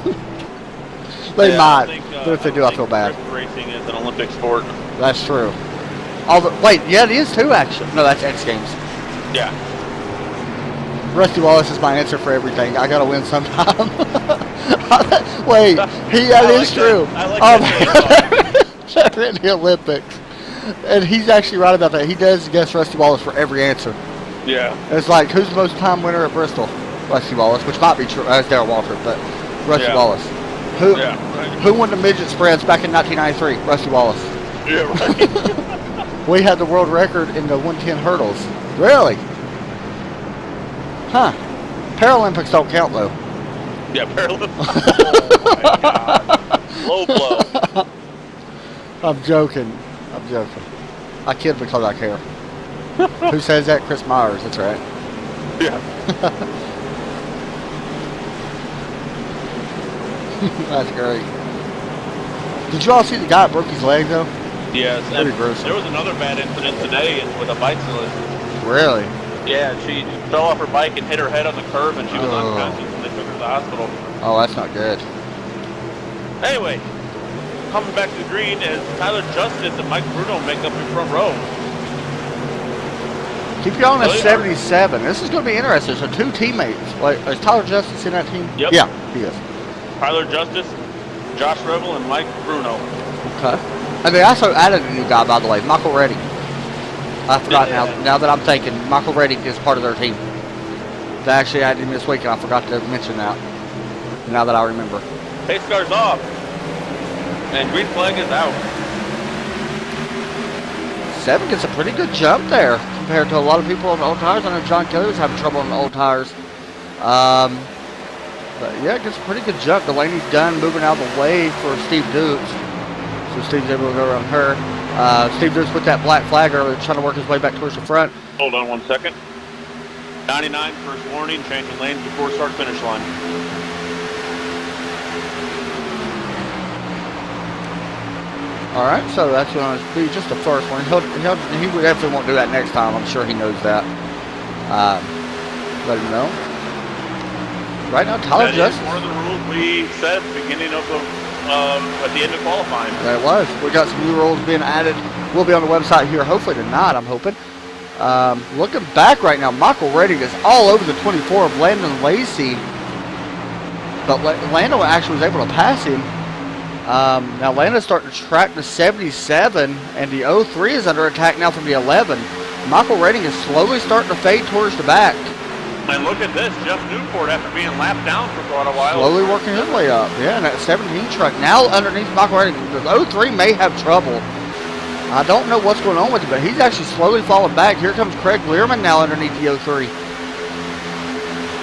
They might, but if they do, I feel bad. Racing is an Olympic sport. That's true. Wait, yeah, it is too, actually. No, that's X Games. Yeah. Rusty Wallace is my answer for everything. I gotta win sometime. Wait, that is true. I like that. They're in the Olympics. And he's actually right about that. He does guess Rusty Wallace for every answer. Yeah. It's like, who's the most time winner at Bristol? Rusty Wallace, which might be true. It's Darrell Waltrip, but Rusty Wallace. Who won the midget sprints back in 1993? Rusty Wallace. Yeah, right. We had the world record in the 110 hurdles. Really? Huh. Paralympics don't count, though. Yeah, Paralympics. Oh, my God. Low blow. I'm joking. I kid because I care. Who says that? Chris Myers. That's right. Yeah. That's great. Did you all see the guy that broke his leg though? Yes, Pretty and gruesome. there was another bad incident today with a bicyclist. Really? Yeah, she fell off her bike and hit her head on the curb, and she was Oh. unconscious, and they took her to the hospital. Oh, that's not good. Anyway, coming back to the green is Tyler Justice and Mike Bruno make up your front row. Keep you on the Really? 77. This is going to be interesting. So 2 teammates. Wait, is Tyler Justice in that team? Yep. Yeah, he is. Tyler Justice, Josh Revel, and Mike Bruno. Okay. And they also added a new guy, by the way, Michael Reddick. I forgot now that I'm thinking, Michael Reddick is part of their team. They actually added him this week, and I forgot to mention that. Now that I remember. Pace car's off, and green flag is out. 7 gets a pretty good jump there compared to a lot of people on the old tires. I know John Kelly was having trouble on the old tires. But yeah, it gets a pretty good jump. Delaney's done moving out of the way for Steve Dukes. So Steve's able to go around her. Steve Dukes with that black flag earlier, trying to work his way back towards the front. Hold on 1 second. 99, first warning, changing lanes before start finish line. All right, so that's going to be just the first one. He definitely won't do that next time. I'm sure he knows that. Let him know. Right now, Tyler Justice. One of the rules we said beginning of the at the end of qualifying. That was. We got some new rules being added. We'll be on the website here hopefully tonight, I'm hoping. Looking back right now, Michael Reddick is all over the 24 of Landon Lacey. But Lando actually was able to pass him. Now Lando's starting to track the 77, and the 03 is under attack now from the 11. Michael Reddick is slowly starting to fade towards the back. And look at this, Jeff Newport, after being lapped down for quite a while. Slowly working his way up. Yeah, and that 17 truck now underneath Michael Reddick. The 03 may have trouble. I don't know what's going on with it, but he's actually slowly falling back. Here comes Craig Learman now underneath the 03.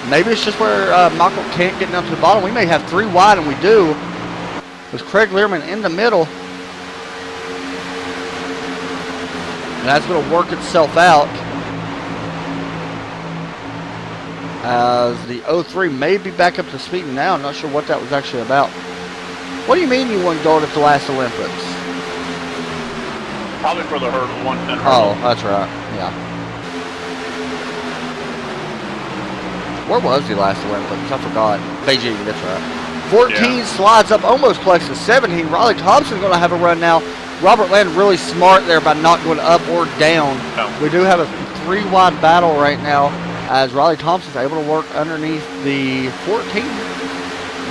Maybe it's just where Michael can't get down to the bottom. We may have 3 wide, and we do. With Craig Learman in the middle. And that's going to work itself out. As the 03 may be back up to speed now. I'm not sure what that was actually about. What do you mean you won gold at the last Olympics? Probably for the hurdle, 110 hurdle. Oh, that's right. Yeah. Where was the last Olympics? I forgot. Beijing, that's right. 14 slides up, almost collects the 17. Riley Thompson's going to have a run now. Robert Land really smart there by not going up or down. Oh. We do have a 3-wide battle right now as Riley Thompson's able to work underneath the 14.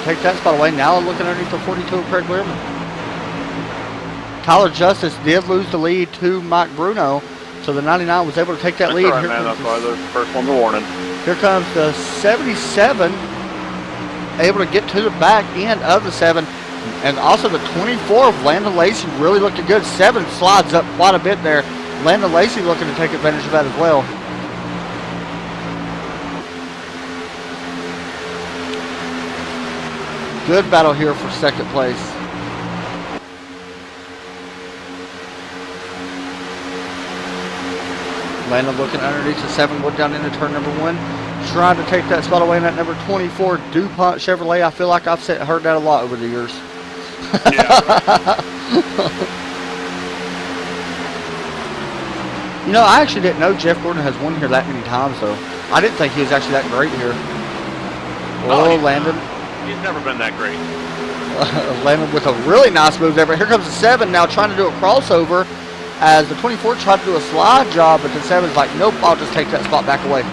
Take that spot away. Now looking underneath the 42 of Craig Learman. Tyler Justice did lose the lead to Mike Bruno, so the 99 was able to take that lead. All right, man. That's why the first one's a warning. Here comes the 77, able to get to the back end of the 7, and also the 24 of Landon Lacey really looking good. 7 slides up quite a bit there. Landon Lacey looking to take advantage of that as well. Good battle here for second place. Landon looking underneath the 7, going down into turn number 1. Trying to take that spot away in that number 24 DuPont Chevrolet. I feel like I've heard that a lot over the years. Yeah, right. You know, I actually didn't know Jeff Gordon has won here that many times, though. I didn't think he was actually that great here. Oh, Landon. He's never been that great. Landon with a really nice move there. But here comes the 7 now trying to do a crossover as the 24 tried to do a slide job, but the 7's like, nope, I'll just take that spot back away.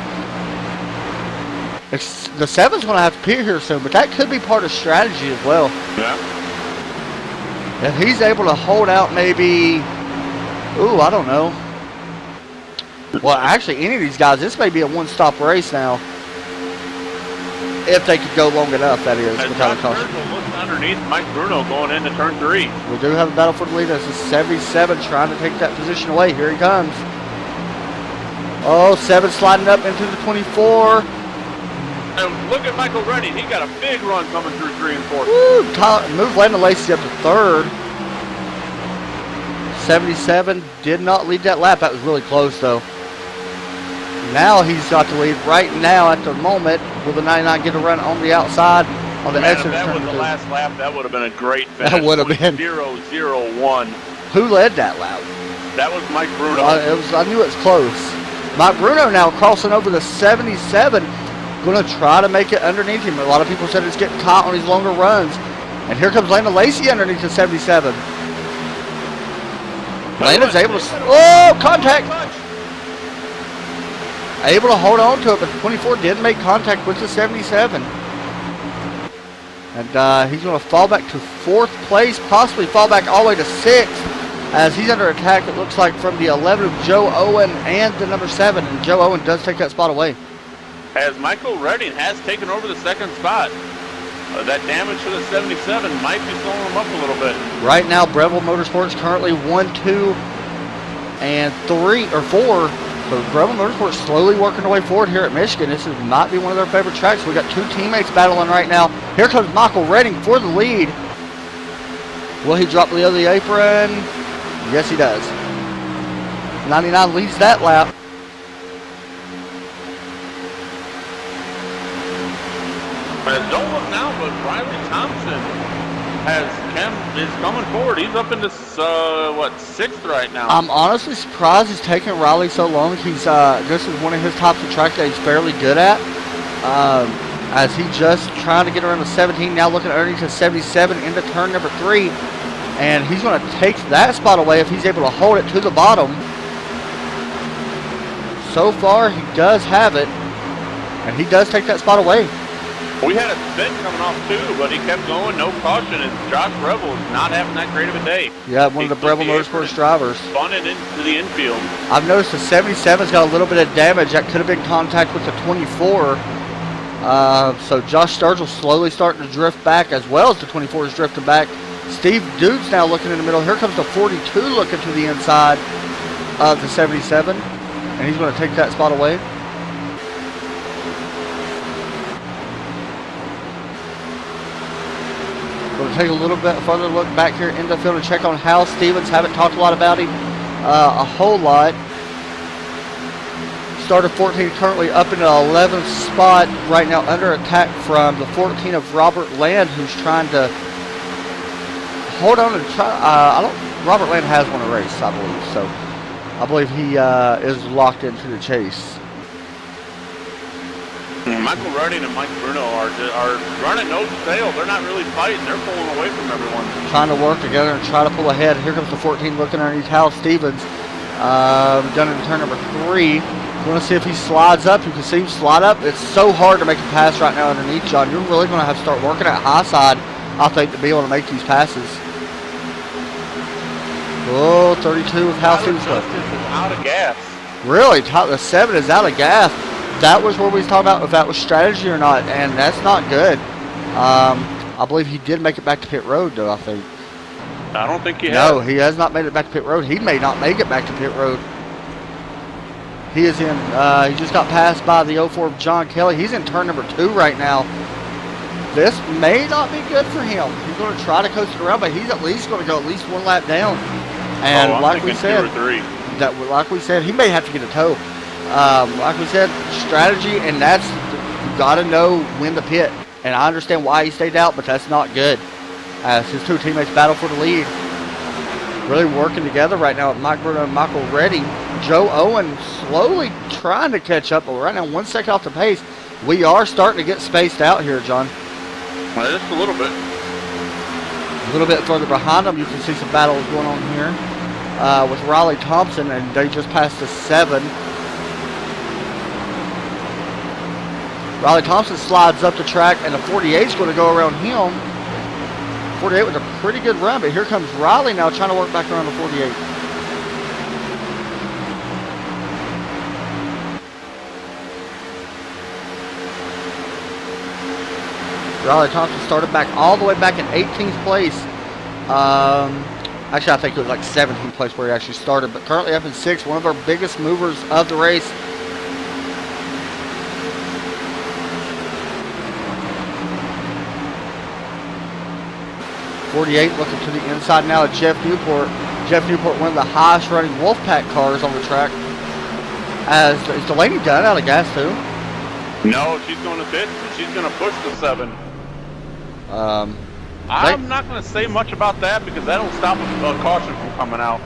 The 7's going to have to appear here soon, but that could be part of strategy as well. Yeah. If he's able to hold out maybe, ooh, I don't know. Well, actually, any of these guys, this may be a one-stop race now. If they could go long enough, that is. As Without a Josh caution. Churchill looks underneath Mike Bruno going into turn 3. We do have a battle for the lead. This is 77 trying to take that position away. Here he comes. Oh, 7 sliding up into the 24. And look at Michael Reddy. He got a big run coming through 3 and 4. Woo, move Landon Lacey up to 3rd. 77 did not lead that lap. That was really close, though. Now he's got the lead right now at the moment. Will the 99 get a run on the outside? on the Man, exit. if that was turn the two. last lap, that would have been a great finish. That would have been 0-0-1. Who led that lap? That was Mike Bruno. I knew it was close. Mike Bruno now crossing over the 77, going to try to make it underneath him. A lot of people said it's getting caught on these longer runs. And here comes Landon Lacey underneath the 77. Landon's able to, contact. Able to hold on to it, but the 24 did make contact with the 77. And he's going to fall back to 4th place, possibly fall back all the way to 6th, as he's under attack, it looks like, from the 11 of Joe Owen and the number 7. And Joe Owen does take that spot away. As Michael Redding has taken over the 2nd spot. That damage to the 77 might be slowing him up a little bit. Right now, Breville Motorsports currently 1, 2, and 3 or 4. So Breville Motorsports slowly working their way forward here at Michigan. This might be one of their favorite tracks. We got 2 teammates battling right now. Here comes Michael Redding for the lead. Will he drop the other apron? Yes, he does. 99 leads that lap. Don't look now, but Riley Thompson is coming forward. He's up into 6th right now. I'm honestly surprised it's taking Riley so long. This is one of his types of tracks that he's fairly good at. As he just trying to get around the 17, now looking underneath the 77 into turn number 3. And he's going to take that spot away if he's able to hold it to the bottom. So far, he does have it. And he does take that spot away. We had a spin coming off too, but he kept going, no caution, and Josh Breville is not having that great of a day. Yeah, one of the Breville Motorsports drivers. Spun it into the infield. I've noticed the 77's got a little bit of damage. That could have been contact with the 24. So Josh Sturgill slowly starting to drift back, as well as the 24 is drifting back. Steve Duke's now looking in the middle. Here comes the 42 looking to the inside of the 77. And he's going to take that spot away. We'll take a little bit further look back here in the field and check on Hal Stevens. Haven't talked a lot about him, a whole lot. Started 14, currently up in the 11th spot right now, under attack from the 14 of Robert Land, who's trying to hold on and try. Robert Land has won a race, I believe, so I believe he is locked into the chase. Michael Redding and Mike Bruno are running nose to tail. They're not really fighting. They're pulling away from everyone. Trying to work together and try to pull ahead. Here comes the 14 looking underneath Hal Stevens. Done in turn number 3. Want to see if he slides up. You can see him slide up. It's so hard to make a pass right now underneath, John. You're really going to have to start working at high side, I think, to be able to make these passes. Oh, 32 with Hal Stevens. Justice is out of gas. Really? The 7 is out of gas. That was where we was talking about if that was strategy or not, and that's not good. I believe he did make it back to pit road, though, I think. I don't think he has. No, he has not made it back to pit road. He may not make it back to pit road. He is in, he just got passed by the 04 of John Kelly. He's in turn number 2 right now. This may not be good for him. He's going to try to coast it around, but he's at least going to go at least 1 lap down. And like we said, he may have to get a tow. Like we said, strategy, and that's, you got to know when to pit. And I understand why he stayed out, but that's not good. As his 2 teammates battle for the lead. Really working together right now with Mike Bruno and Michael Redding. Joe Owen slowly trying to catch up, but we're right now 1 second off the pace. We are starting to get spaced out here, John. Well, just a little bit. A little bit further behind them, you can see some battles going on here with Riley Thompson, and they just passed the 7. Riley Thompson slides up the track, and the 48 is going to go around him. 48 was a pretty good run, but here comes Riley now trying to work back around the 48. Riley Thompson started back all the way back in 18th place. Actually, I think it was like 17th place where he actually started, but currently up in 6th, one of our biggest movers of the race. Looking to the inside now at Jeff Newport. Jeff Newport, one of the highest running Wolfpack cars on the track. Is Delaney done out of gas too? No, she's going to pit. She's going to push the 7. I'm not going to say much about that because that'll stop a caution from coming out.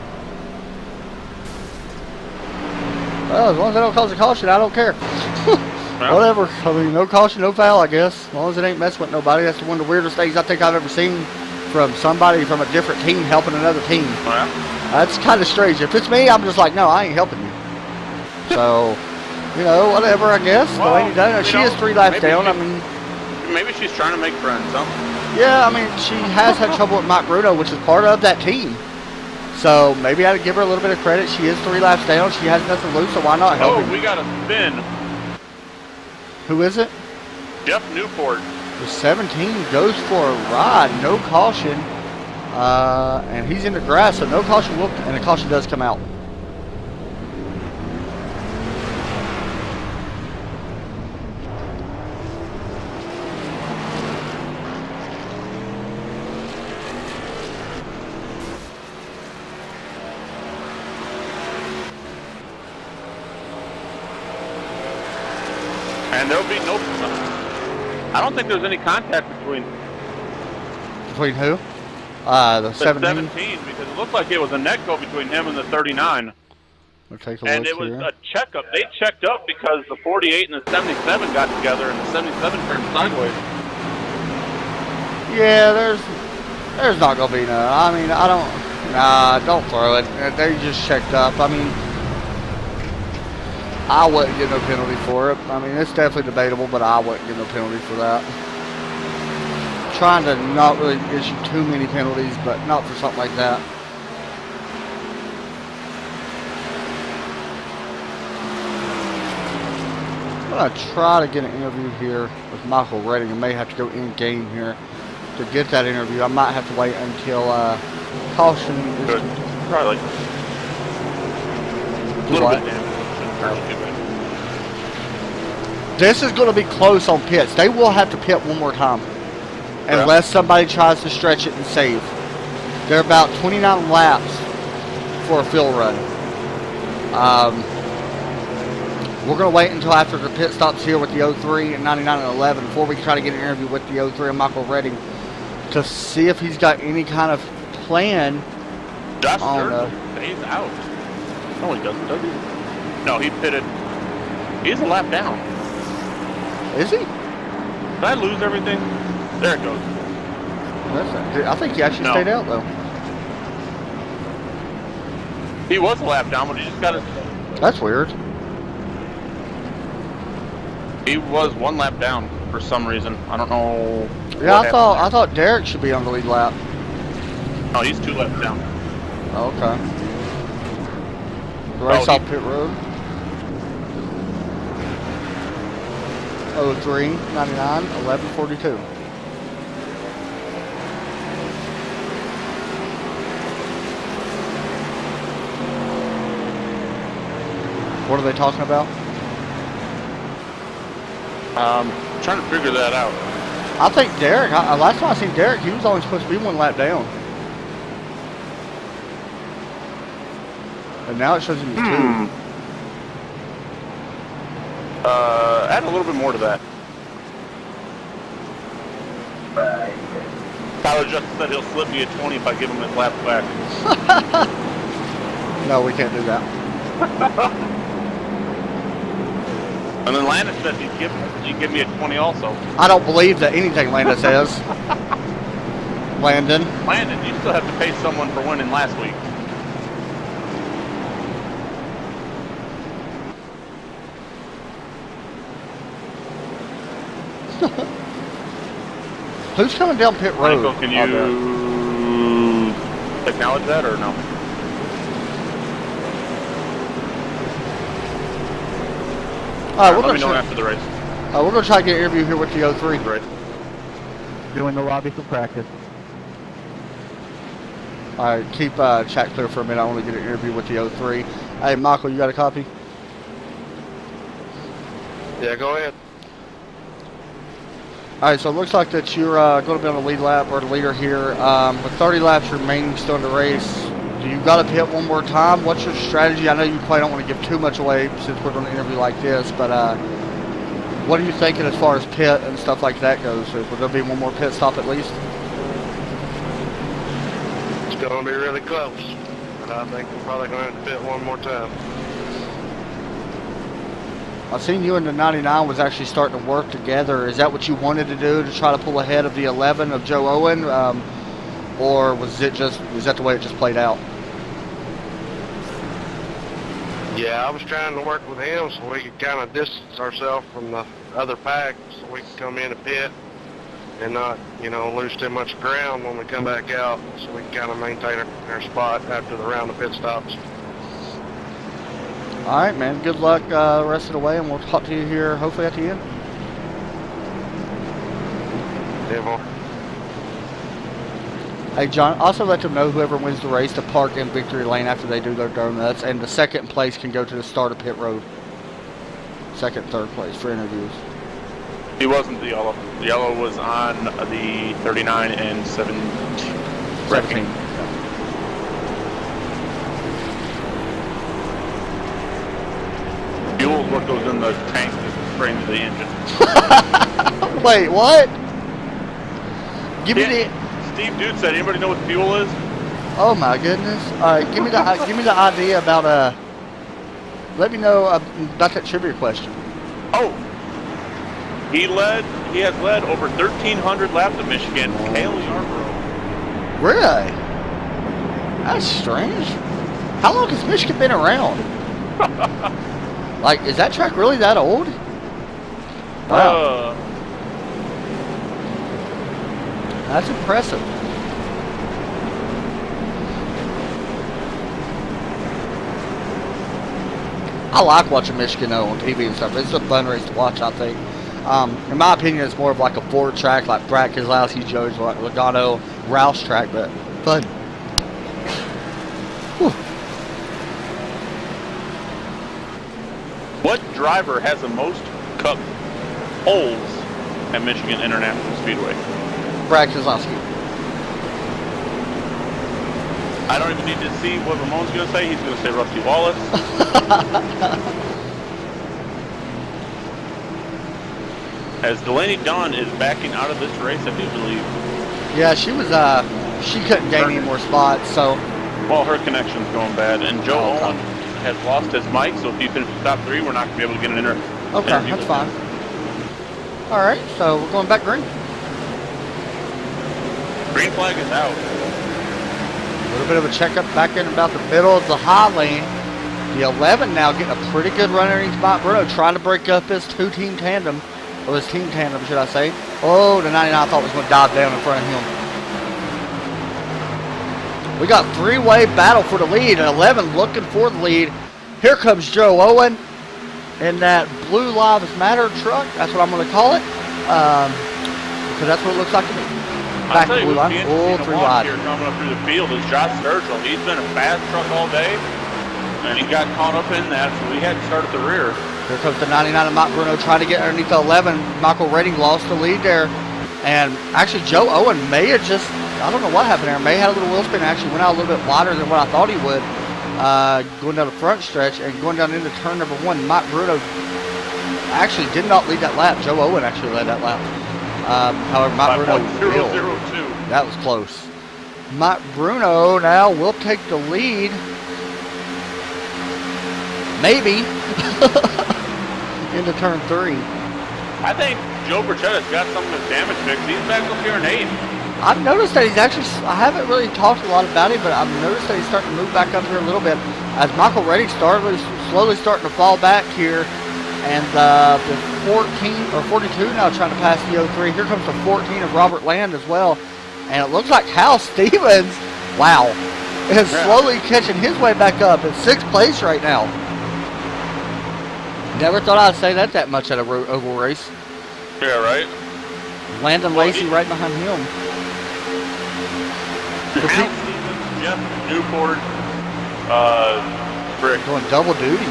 Well, as long as they don't cause a caution, I don't care. Well, Whatever. I mean, no caution, no foul, I guess. As long as it ain't messing with nobody. That's one of the weirdest things I think I've ever seen from somebody from a different team helping another team. well, That's kind of strange. If it's me, I'm just like, no, I ain't helping you. So, you know, whatever, I guess. Well, Delaney does. She is 3 laps down. I mean, maybe she's trying to make friends, huh? yeah, I mean, she has had trouble with Mike Bruno, which is part of that team. So maybe I'd give her a little bit of credit. She is 3 laps down. She has nothing loose, so why not help Oh, him? we got a spin. Who is it? Jeff Newport. The 17 goes for a ride. No caution. And he's in the grass, so no caution will, and the caution does come out. And there'll be no... I don't think there's any contact between Between who? The the 17. 17 because it looked like it was a net go between him and the 39. We'll take a And look it was here. a checkup. They checked up because the 48 and the 77 got together and the 77 turned sideways. Yeah, there's not gonna be none. I mean, I don't. Nah, don't throw it. They just checked up. I mean, I wouldn't get no penalty for it. I mean, it's definitely debatable, but I wouldn't get no penalty for that. Trying to not really issue too many penalties, but not for something like that. I'm gonna try to get an interview here with Michael Redding. I may have to go in game here to get that interview. I might have to wait until caution is Good. Probably like a little What? bit damage. Shouldn't hurt too bad. This is going to be close on pits. They will have to pit one more time. Unless somebody tries to stretch it and save. They're about 29 laps for a fill run. We're going to wait until after the pit stops here with the 03 and 99 and 11 before we try to get an interview with the 03 and Michael Redding to see if he's got any kind of plan. Josh on, Sturgill stays out. No, he doesn't, does he? No, he pitted. He's a lap down. Is he? Did I lose everything? There it goes. I think he actually No. stayed out though. He was a lap down, but he just got it. That's weird. He was 1 lap down for some reason. I don't know. Yeah, what I happened thought Derek should be on the lead lap. there. No, he's 2 laps down. Oh, okay. The race Oh, off pit road. 03, 99, 11, 42. What are they talking about? Trying to figure that out. I think Derek, last time I seen Derek, he was only supposed to be 1 lap down. And now it shows him 2. Add a little bit more to that. Tyler just said he'll slip me a 20 if I give him his lap back. No, we can't do that. And then Landon said he'd give me a 20 also. I don't believe that anything Landon says. Landon. Landon, you still have to pay someone for winning last week. Who's coming down pit road? Michael, can Oh, there. you acknowledge that or no? All right, Let me know after the race. we're going to try to get an interview here with the 03. Right. Doing the lobby for practice. All right, keep chat clear for a minute. I want to get an interview with the 03. Hey, Michael, you got a copy? Yeah, go ahead. All right, so it looks like that you're going to be on the lead lap or the leader here. With 30 laps remaining still in the race, do you got to pit one more time? What's your strategy? I know you probably don't want to give too much away since we're doing an interview like this, but What are you thinking as far as pit and stuff like that goes? Will there be one more pit stop at least? It's going to be really close, but I think we're probably going to have to pit one more time. I've seen you and the 99 was actually starting to work together. Is that what you wanted to do, to try to pull ahead of the 11 of Joe Owen? Or was that the way it just played out? Yeah, I was trying to work with him so we could kind of distance ourselves from the other pack so we could come in and pit and not, lose too much ground when we come back out so we can kind of maintain our spot after the round of pit stops. All right, man. Good luck the rest of the way, and we'll talk to you here hopefully at the end. Devil. Hey, John, also let them know whoever wins the race to park in victory lane after they do their donuts, and the second place can go to the start of pit road. Second, third place for interviews. He wasn't the yellow. The yellow was on the 39 and 17. 17. Fuel is what goes in the tank that spraying the engine. Wait, what? Give me the. Steve Dude said, anybody know what fuel is? Oh my goodness! All right, give me the idea about Let me know about that trivia question. Oh, he has led over 1,300 laps of Michigan. Cale Yarborough. Really? That's strange. How long has Michigan been around? Like, is that track really that old? Wow. That's impressive. I like watching Michigan on TV and stuff. It's a fun race to watch, I think. In my opinion, it's more of like a Ford track, like Brad Keselowski, Joe's, like Logano, Roush track, but fun. Whew. What driver has the most cup holes at Michigan International Speedway? Brad Keselowski. I don't even need to see what Ramon's going to say. He's going to say Rusty Wallace. As Delaney Dawn is backing out of this race, I do believe. Yeah, she was. She couldn't gain any more spots, so. Well, her connection's going bad, and Joe Owen has lost his mic. So if he finishes top 3, we're not going to be able to get an interview. Okay, that's fine. All right, so we're going back green. Green flag is out. A little bit of a checkup back in about the middle of the high lane. The 11 now getting a pretty good run underneath Mike Bruno, trying to break up his team tandem, or his team tandem, should I say. Oh, the 99 I thought was going to dive down in front of him. We got three-way battle for the lead, and 11 looking for the lead. Here comes Joe Owen in that blue Lives Matter truck. That's what I'm going to call it, because that's what it looks like to me. Back to blue line. Oh, 3 wide. Here coming up through the field is Josh Sturgill. He's been a fast truck all day, and he got caught up in that, so we had to start at the rear. Here comes the 99 of Mike Bruno trying to get underneath the 11. Michael Redding lost the lead there. And actually, Joe Owen may have just, I don't know what happened there. May have had a little wheel spin and actually went out a little bit wider than what I thought he would. Going down the front stretch and going down into turn number 1. Mike Bruno actually did not lead that lap. Joe Owen actually led that lap. However, Mike Bruno will. That was close. Mike Bruno now will take the lead. Maybe. Into turn 3. I think Joe Berchetta's got some of his damage fixed. He's back up here in 8th. I've noticed that he's actually, I haven't really talked a lot about him, but I've noticed that he's starting to move back up here a little bit. As Michael Redding slowly starting to fall back here. And the 14 or 42 now trying to pass the 03. Here comes the 14 of Robert Land as well. And it looks like Hal Stevens, wow, is slowly catching his way back up in 6th place right now. Never thought I'd say that much at a oval race. Yeah, right. Landon Lacey right behind him. Hal Stevens, Jeff Newport, Brick. Doing double duty.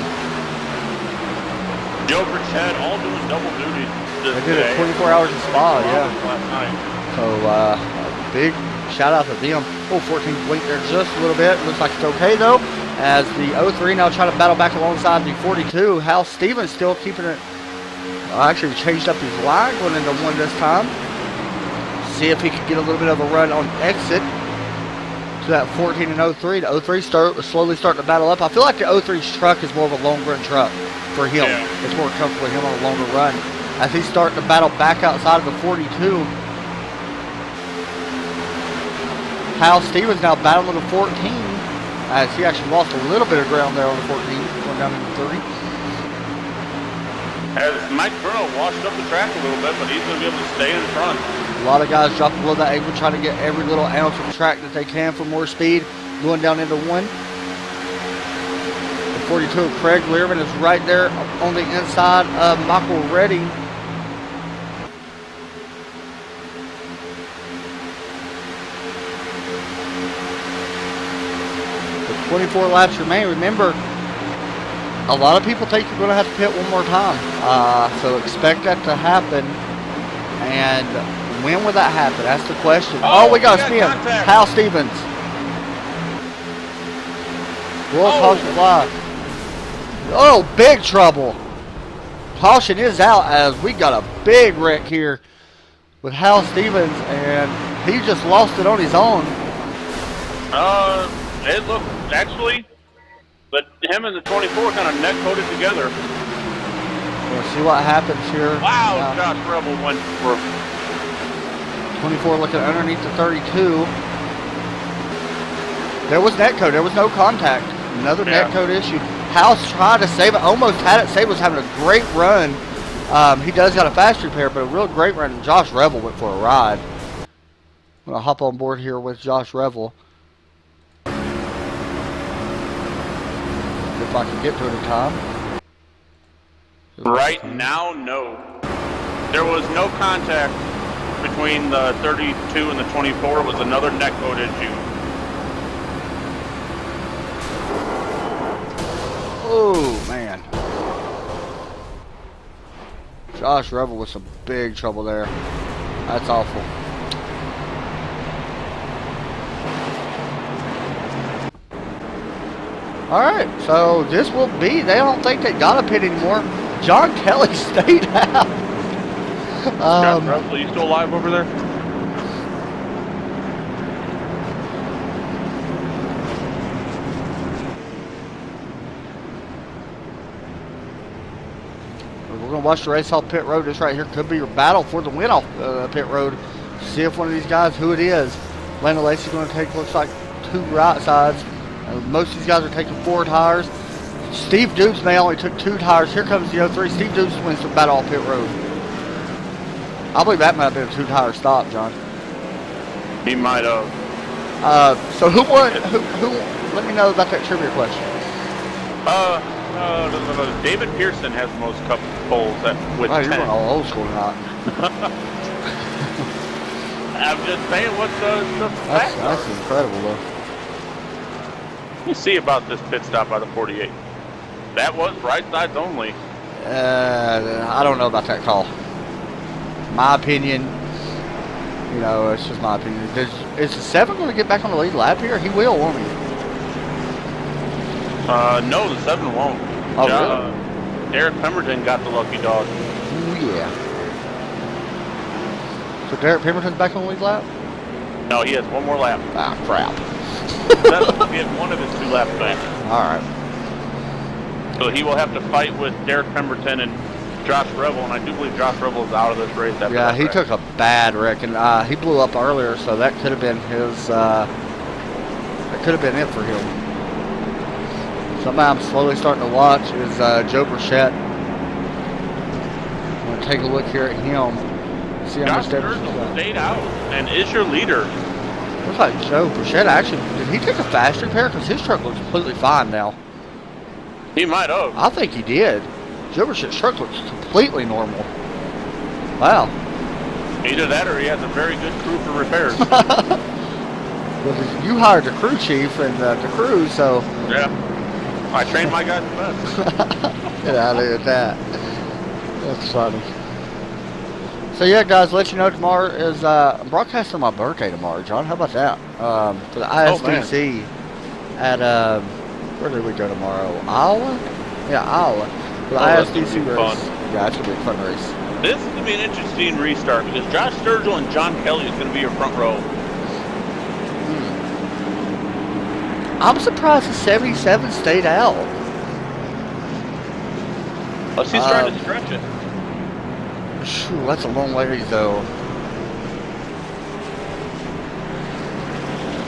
Joe Berchett, all doing double duty. They did it 24 hours in Spa, yeah. Last night. So, big shout out to them. Oh, 14 blinked there just a little bit. Looks like it's okay though. As the 03 now trying to battle back alongside the 42. Hal Stevens still keeping it actually changed up his line going into one this time. See if he can get a little bit of a run on exit to that 14 and 03. The 03 slowly starting to battle up. I feel like the 03's truck is more of a long run truck for him. Yeah. It's more comfortable for him on a longer run. As he's starting to battle back outside of the 42. Hal Stevens now battling the 14 as he actually lost a little bit of ground there on the 14, going down into 30. As Mike Bruno washed up the track a little bit, but he's going to be able to stay in front. A lot of guys dropping below that apron, trying to get every little ounce of track that they can for more speed, going down into one. The 42 of Craig Learman is right there on the inside of Michael Redding. The 24 laps remain. Remember, a lot of people think you're going to have to pit one more time, so expect that to happen. And when will that happen? That's the question. Oh, we got a spin. Contact. Hal Stevens. World caution live. Oh, big trouble. Caution is out as we got a big wreck here with Hal Stevens, and he just lost it on his own. It looked actually, but him and the 24 kind of neck coated together. We'll see what happens here. Wow, Josh Rebel went for 24 looking underneath the 32. There was net code. There was no contact. Another net code issue. House tried to save it. Almost had it saved. Was having a great run. He does got a fast repair, but a real great run. Josh Revel went for a ride. I'm going to hop on board here with Josh Revel. If I can get to it in time. right now. No, there was no contact between the 32 and the 24. It was another neck code issue. Oh, man. Josh Revel with some big trouble there. That's awful. Alright, so this will be, they don't think they got a pit anymore. John Kelly stayed out. Josh Revel, are you still alive over there? We're going to watch the race off pit road. This right here could be your battle for the win off pit road. See if one of these guys, who it is. Lando Lacey's going to take, looks like, 2 right sides. Most of these guys are taking 4 tires. Steve Dukes may only took 2 tires. Here comes the 03. Steve Dukes wins the battle off pit road. I believe that might have been a 2-tire stop, John. He might have. So who won? Who? Let me know about that trivia question. David Pearson has the most cup poles with 10. You're going all old school tonight. I'm just saying what the facts are. That's incredible, though. We'll see about this pit stop by the 48. That was right sides only. I don't know about that call. My opinion, you know, it's just my opinion. Is the 7 going to get back on the lead lap here? He will, won't he? No, the 7 won't. Oh, really? Derek Pemberton got the lucky dog. Ooh, yeah. So Derek Pemberton's back on the lead lap? No, he has 1 more lap. Ah, crap. He had 1 of his 2 laps back. All right. So he will have to fight with Derek Pemberton and Josh Revel, and I do believe Josh Revel is out of this race after Yeah, that he wreck. took a bad wreck, and he blew up earlier, so that could have been his. That could have been it for him. Somebody I'm slowly starting to watch is Joe Burchett. I'm gonna take a look here at him. See how Josh much damage he's Burchett got. stayed out and is your leader. Looks like Joe Burchett actually. Did he take a fast repair? Because his truck looks completely fine now. He might have. I think he did. Joe Burchett's truck looks completely normal. Wow. Either that or he has a very good crew for repairs. Well, you hired the crew chief and the crew, so. Yeah. I trained my guys the best. Get out of here with that. That's funny. So yeah, guys, let you know tomorrow is I'm broadcasting my birthday tomorrow, John. How about that? For the ISDC at where do we go tomorrow? Iowa? Yeah, Iowa. The that's ISDC gonna be race. fun. Yeah, it's gonna be a fun race. This is going to be an interesting restart because Josh Sturgill and John Kelly is going to be your front row. I'm surprised the 77 stayed out. Unless he's trying to stretch it. Phew, that's a long ways though.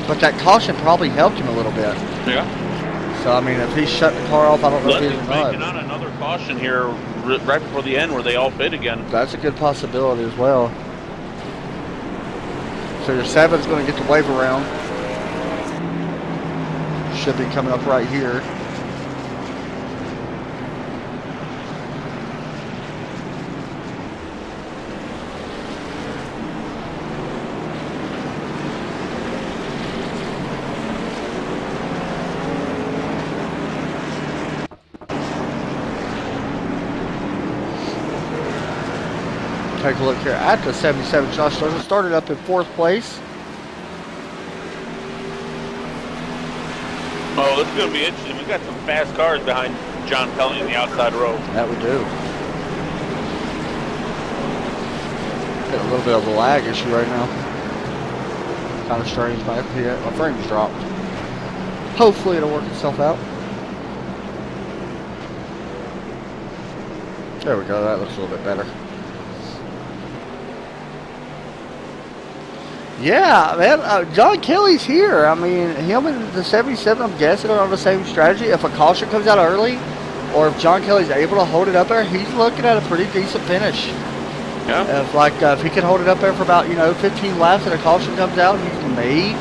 But that caution probably helped him a little bit. Yeah. So I mean, if he shut the car off, I don't know if Unless he's he's not. making on another caution here right before the end where they all fit again. That's a good possibility as well. So your 7's going to get the wave around. Should be coming up right here. Take a look here at the 77. Josh Sturgill started up in 4th place. Oh, this is going to be interesting. We got some fast cars behind John Kelly in the outside row. That we do. Got a little bit of a lag issue right now. Kind of strange. My frame's dropped. Hopefully it'll work itself out. There we go. That looks a little bit better. Yeah, man, John Kelly's here. I mean, him and the 77, I'm guessing, are on the same strategy. If a caution comes out early, or if John Kelly's able to hold it up there, he's looking at a pretty decent finish. Yeah. If he can hold it up there for about, 15 laps and a caution comes out, he may,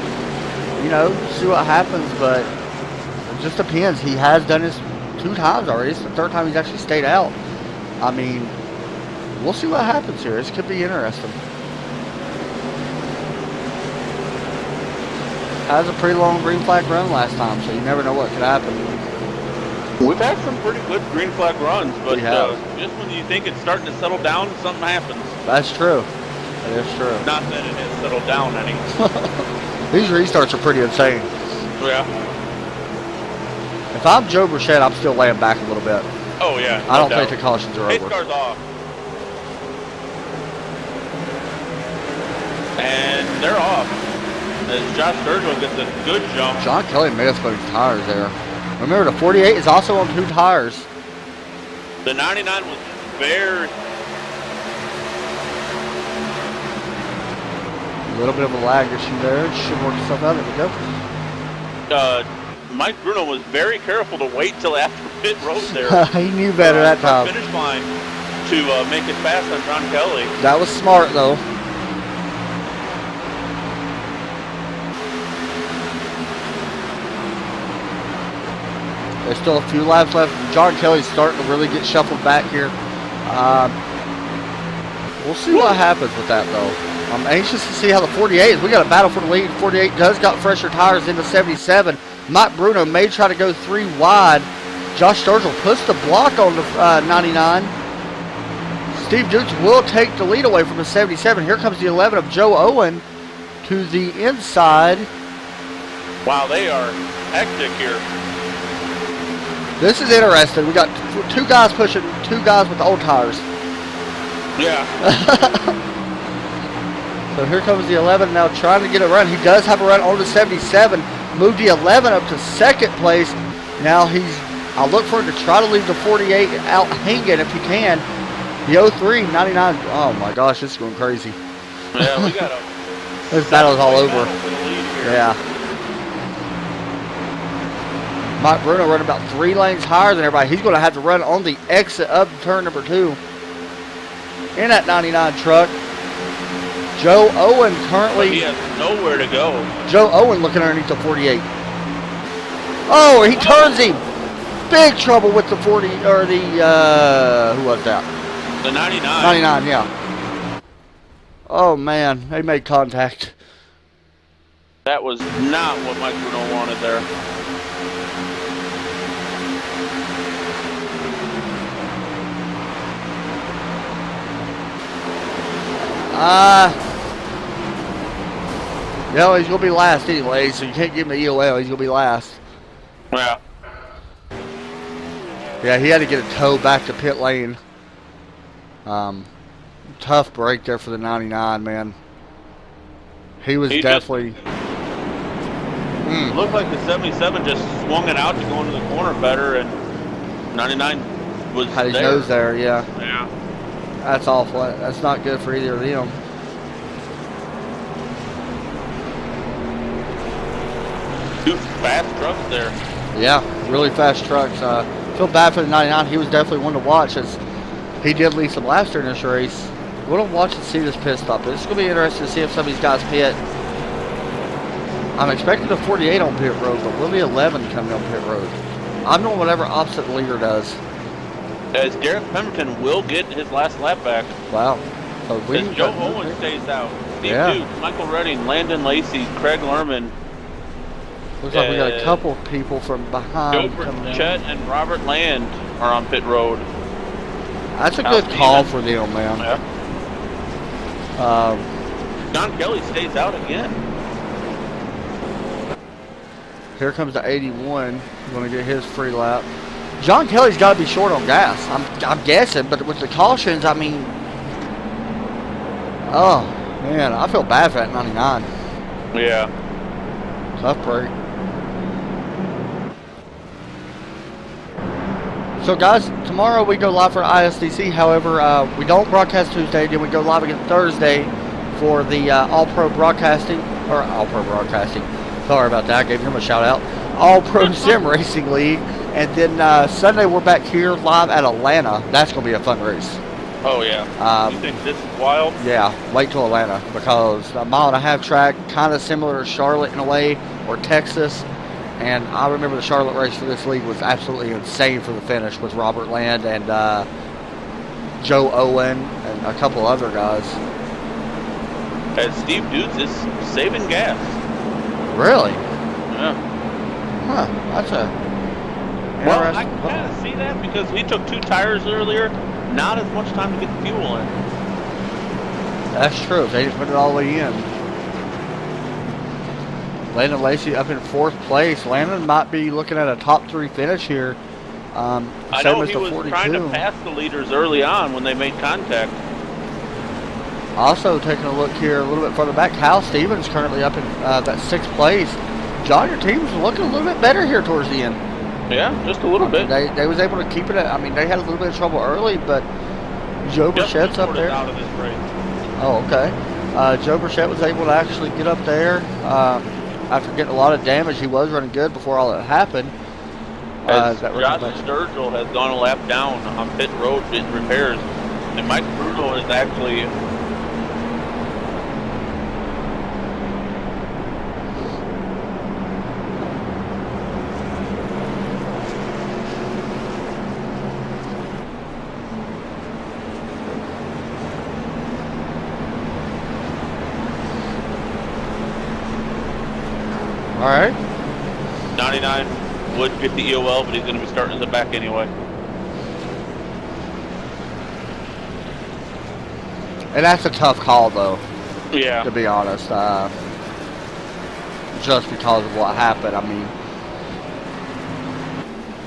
see what happens. But it just depends. He has done this 2 times already. It's the 3rd time he's actually stayed out. I mean, we'll see what happens here. This could be interesting. Has a pretty long green flag run last time, so you never know what could happen. We've had some pretty good green flag runs, but We have. just when you think it's starting to settle down, something happens. That's true. That is true. Not that it has settled down any. These restarts are pretty insane. Yeah. If I'm Joe Burchett, I'm still laying back a little bit. Oh, yeah. I don't no think doubt. the cautions are Pace over. car's off. And they're off. As Josh Sturgill gets a good jump. John Kelly may have spun his tires there. Remember, the 48 is also on 2 tires. The 99 was very... A little bit of a lag issue there. It should work itself out. There we go. Mike Bruno was very careful to wait till after pit road there. He knew better that time. Finish line to make it fast on John Kelly. That was smart, though. There's still a few laps left. John Kelly's starting to really get shuffled back here. We'll see what happens with that, though. I'm anxious to see how the 48 is. We got a battle for the lead. 48 does got fresher tires into 77. Mike Bruno may try to go 3 wide. Josh Sturgill puts the block on the 99. Steve Dukes will take the lead away from the 77. Here comes the 11 of Joe Owen to the inside. Wow, they are hectic here. This is interesting. We got 2 guys pushing 2 guys with the old tires. Yeah. So here comes the 11 now trying to get a run. He does have a run on the 77. Moved the 11 up to 2nd place. Now I'll look for him to try to leave the 48 out hanging if he can. The 03, 99. Oh my gosh, this is going crazy. Yeah, we got This battle's all over. battle for the lead here. Yeah. Mike Bruno running about 3 lanes higher than everybody. He's going to have to run on the exit of turn number 2 in that 99 truck. Joe Owen currently... But he has nowhere to go. Joe Owen looking underneath the 48. Oh, he turns him. Big trouble with the 40, or the, who was that? The 99. 99, yeah. Oh, man, they made contact. That was not what Mike Bruno wanted there. No, he's going to be last anyway, so you can't give him the EOL. He's going to be last. Yeah. Yeah, he had to get a tow back to pit lane. Tough break there for the 99, man. He was definitely... Looked like the 77 just swung it out to go into the corner better, and 99 was had his there. nose there, yeah. Yeah. That's awful. That's not good for either of them. Two fast trucks there. Yeah, really fast trucks. Feel bad for the 99. He was definitely one to watch as he did lead some laps during this race. We'll watch and see this pit stop. It's going to be interesting to see if some of these guys pit. I'm expecting a 48 on pit road, but will the 11 coming on pit road? I'm doing whatever opposite the leader does. As Garrett Pemberton will get his last lap back. Wow. So as Joe Owen stays out. Steve Duke, Michael Redding, Landon Lacey, Craig Lerman. Looks like we got a couple people from behind. Joe Burchett and Robert Land are on pit road. That's a good call for them, man. Yeah. John Kelly stays out again. Here comes the 81. Going to get his free lap. John Kelly's got to be short on gas. I'm guessing, but with the cautions, I mean, oh man, I feel bad for that 99. Yeah. Tough break. So guys, tomorrow we go live for ISDC. However, we don't broadcast Tuesday. Then we go live again Thursday for the All-Pro Broadcasting, or All-Pro Broadcasting. Sorry about that. I gave him a shout out. All-Pro Sim Racing League. And then Sunday we're back here live at Atlanta. That's going to be a fun race. Oh, yeah. You think this is wild? Yeah, wait till Atlanta because a 1.5 mile track, kind of similar to Charlotte in a way, or Texas. And I remember the Charlotte race for this league was absolutely insane for the finish with Robert Land and Joe Owen and a couple other guys. As Steve Dukes is saving gas. Really? Yeah. Huh, that's a... Well, I can kind of see that because he took 2 tires earlier, not as much time to get the fuel in. That's true. They didn't put it all the way in. Landon Lacey up in 4th place. Landon might be looking at a top 3 finish here. I know he was 42. Trying to pass the leaders early on when they made contact. Also taking a look here a little bit further back, Hal Stevens currently up in that 6th place. John, your team's looking a little bit better here towards the end. Yeah, just a little bit. They was able to keep it. I mean, they had a little bit of trouble early, but Joe Burchett's up there. Out of this race. Oh, okay. Joe Burchett was able to actually get up there after getting a lot of damage. He was running good before all that happened. Josh Sturgill has gone a lap down on pit road getting repairs, and Mike Bruno is actually. All right. 99 would get the EOL, but he's going to be starting in the back anyway. And that's a tough call, though. Yeah. To be honest, just because of what happened. I mean,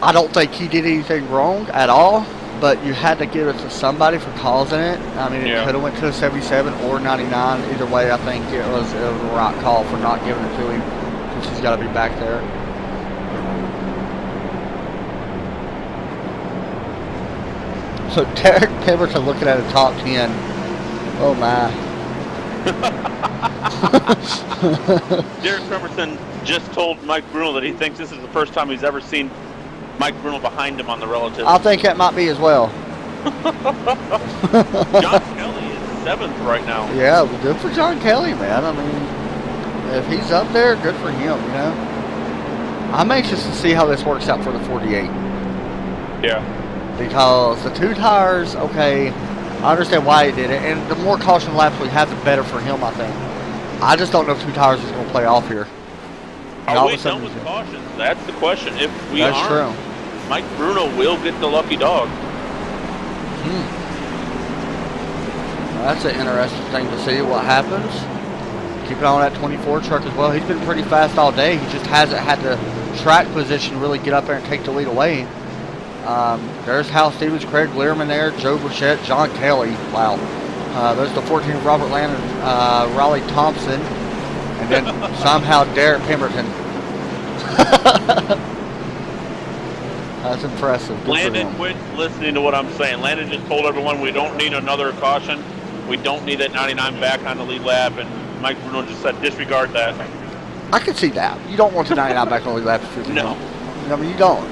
I don't think he did anything wrong at all, but you had to give it to somebody for causing it. I mean, it could have went to a 77 or 99. Either way, I think it was the right call for not giving it to him. He's got to be back there. So Derek Pemberton looking at a top 10. Oh my. Derek Pemberton just told Mike Bruno that he thinks this is the first time he's ever seen Mike Bruno behind him on the relative. I think that might be as well. John Kelly is 7th right now. Yeah, well, good for John Kelly, man. I mean, if he's up there, good for him, you know. I'm anxious to see how this works out for the 48. Yeah. Because the 2 tires, okay, I understand why he did it. And the more caution laps we have, the better for him, I think. I just don't know if 2 tires is going to play off here. Are we done with cautions? That's the question. If we aren't, true. Mike Bruno will get the lucky dog. That's an interesting thing to see what happens. Keep an eye on that 24 truck as well. He's been pretty fast all day. He just hasn't had the track position really get up there and take the lead away. There's Hal Stevens, Craig Learman there, Joe Burchett, John Kelly. Wow. There's the 14th Robert Landon, Raleigh Thompson, and then somehow Derek Pemberton. That's impressive. Good Landon, quit listening to what I'm saying. Landon just told everyone we don't need another caution. We don't need that 99 back on the lead lap, and Mike Bruno just said disregard that. I can see that. You don't want the 99 back on the lap. No. I mean, you don't.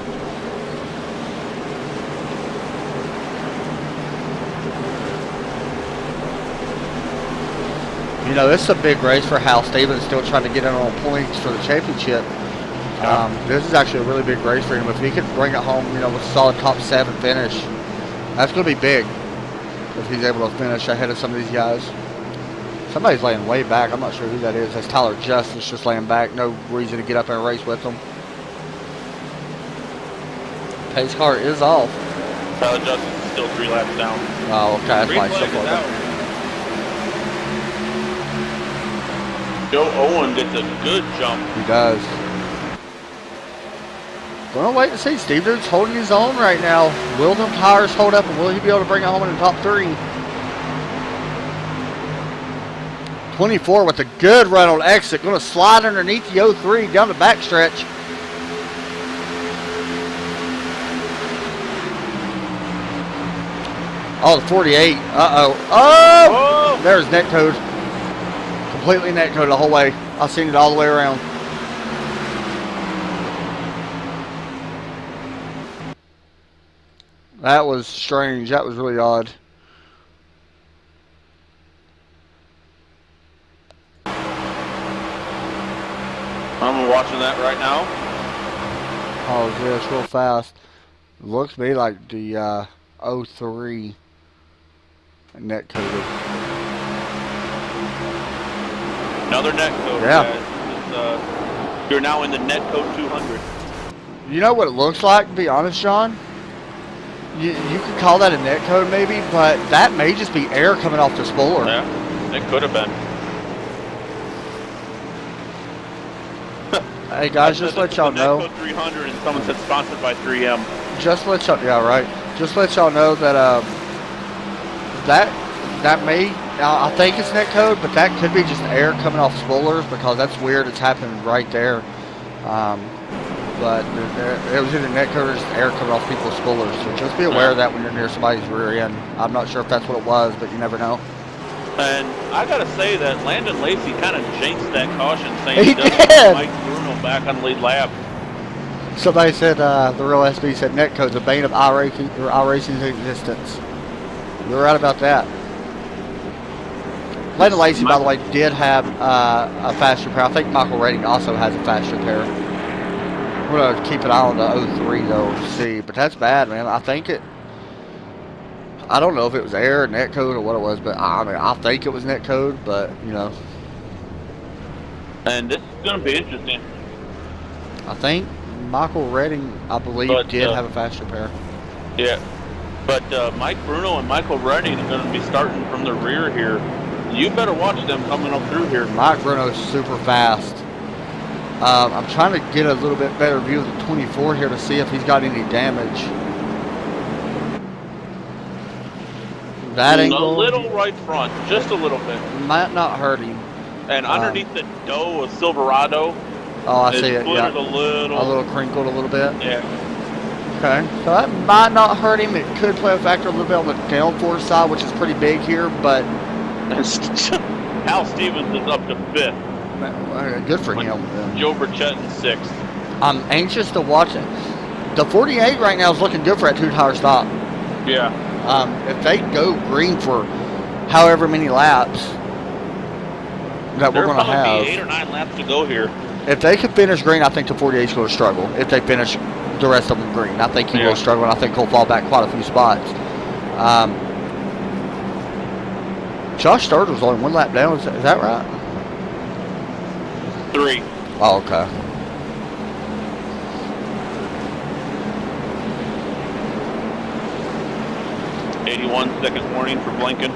You know, this is a big race for Hal Stevens, still trying to get in on points for the championship. This is actually a really big race for him. If he could bring it home, you know, with a solid top 7 finish, that's going to be big if he's able to finish ahead of some of these guys. Somebody's laying way back. I'm not sure who that is. That's Tyler Justice just laying back. No reason to get up and race with him. Pace car is off. Tyler Justice is still 3 laps down. Oh, okay. That's why he's so Green flag far is back. out. Joe Owen gets a good jump. He does. Gonna wait and see. Steve Dude's holding his own right now. Will them tires hold up, and will he be able to bring it home in the top 3? 24 with a good run on exit. Gonna slide underneath the 03 down the backstretch. Oh, the 48. Uh-oh. Oh! Whoa! There's net code. Completely net code the whole way. I've seen it all the way around. That was strange. That was really odd. I'm watching that right now. Oh, yeah, it's real fast. Looks to me like the 03 net coded. Another net code, Yeah. guys. You're now in the net code 200. You know what it looks like, to be honest, John? You could call that a net code maybe, but that may just be air coming off the spoiler. Yeah, it could have been. Hey guys, just let y'all know. Net code 300 and someone said sponsored by 3M. Just let y'all, yeah, right. Just let y'all know that that may, I think it's net code, but that could be just air coming off spoilers because that's weird. It's happening right there. But it was either net code or just air coming off people's spoilers. So just be aware of that when you're near somebody's rear end. I'm not sure if that's what it was, but you never know. And I gotta say that Landon Lacey kind of jinxed that caution, saying he doesn't did. want Mike Bruno back on the lead lap. Somebody said, the real SB said netcode's a bane of iRacing's existence. You're right about that. Landon Lacey, by the way, did have a faster pair. I think Michael Redding also has a faster pair. We're going to keep an eye on the 03 though to see. But that's bad, man. I think I don't know if it was air, netcode, or what it was, but I mean, I think it was netcode, but, you know. And this is going to be interesting. I think Michael Redding, I believe, did have a faster pair. Yeah. But Mike Bruno and Michael Redding are going to be starting from the rear here. You better watch them coming up through here. Mike Bruno's super fast. I'm trying to get a little bit better view of the 24 here to see if he's got any damage. That angle, a little right front, just a little bit. might not hurt him. And underneath the dough of Silverado, Oh, I see it. a Yeah, little crinkled a little bit. Yeah. Okay, so that might not hurt him. It could play a factor a little bit on the downforce side, which is pretty big here, but Hal Stevens is up to 5th. good for him. Joe Burchett in 6th. I'm anxious to watch it. The 48 right now is looking good for that 2-tire stop. Yeah. If they go green for however many laps that we're going to have, be 8 or 9 laps to go here. if they can finish green, I think the 48 is going to struggle. If they finish the rest of them green, I think he will struggle, and I think he'll fall back quite a few spots. Josh Sturger's only 1 lap down. Is that right? 3. Oh, okay. Second warning for blinking.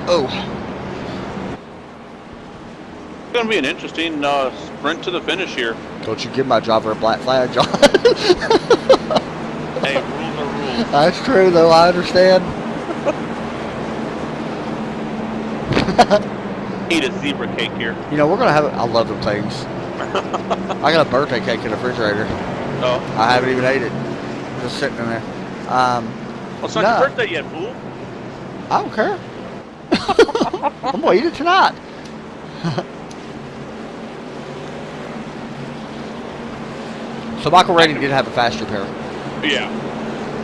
Oh. going to be an interesting sprint to the finish here. Don't you give my driver a black flag, John. Hey, rules are rules. That's true, though. I understand. Eat a zebra cake here. You know, we're going to have I love them things. I got a birthday cake in the refrigerator. Oh. I haven't even ate it. Just sitting in there. Well, it's not your birthday yet, fool. I don't care. I'm going to eat it tonight. So Michael Rainey did have a fast repair. Yeah.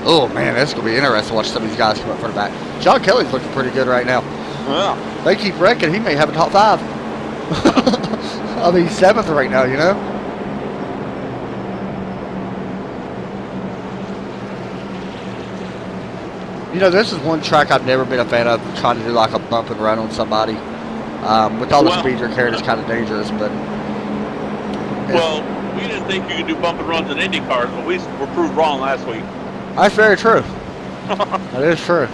Oh, man, that's going to be interesting to watch some of these guys come up for the back. John Kelly's looking pretty good right now. Yeah. They keep wrecking. He may have a top 5. I mean, 7th right now, you know? You know, this is one track I've never been a fan of, trying to do like a bump and run on somebody. With all the speed you're carrying, it's kind of dangerous, but... Well, we didn't think you could do bump and runs in Indy cars, but we were proved wrong last week. That's very true. That is true.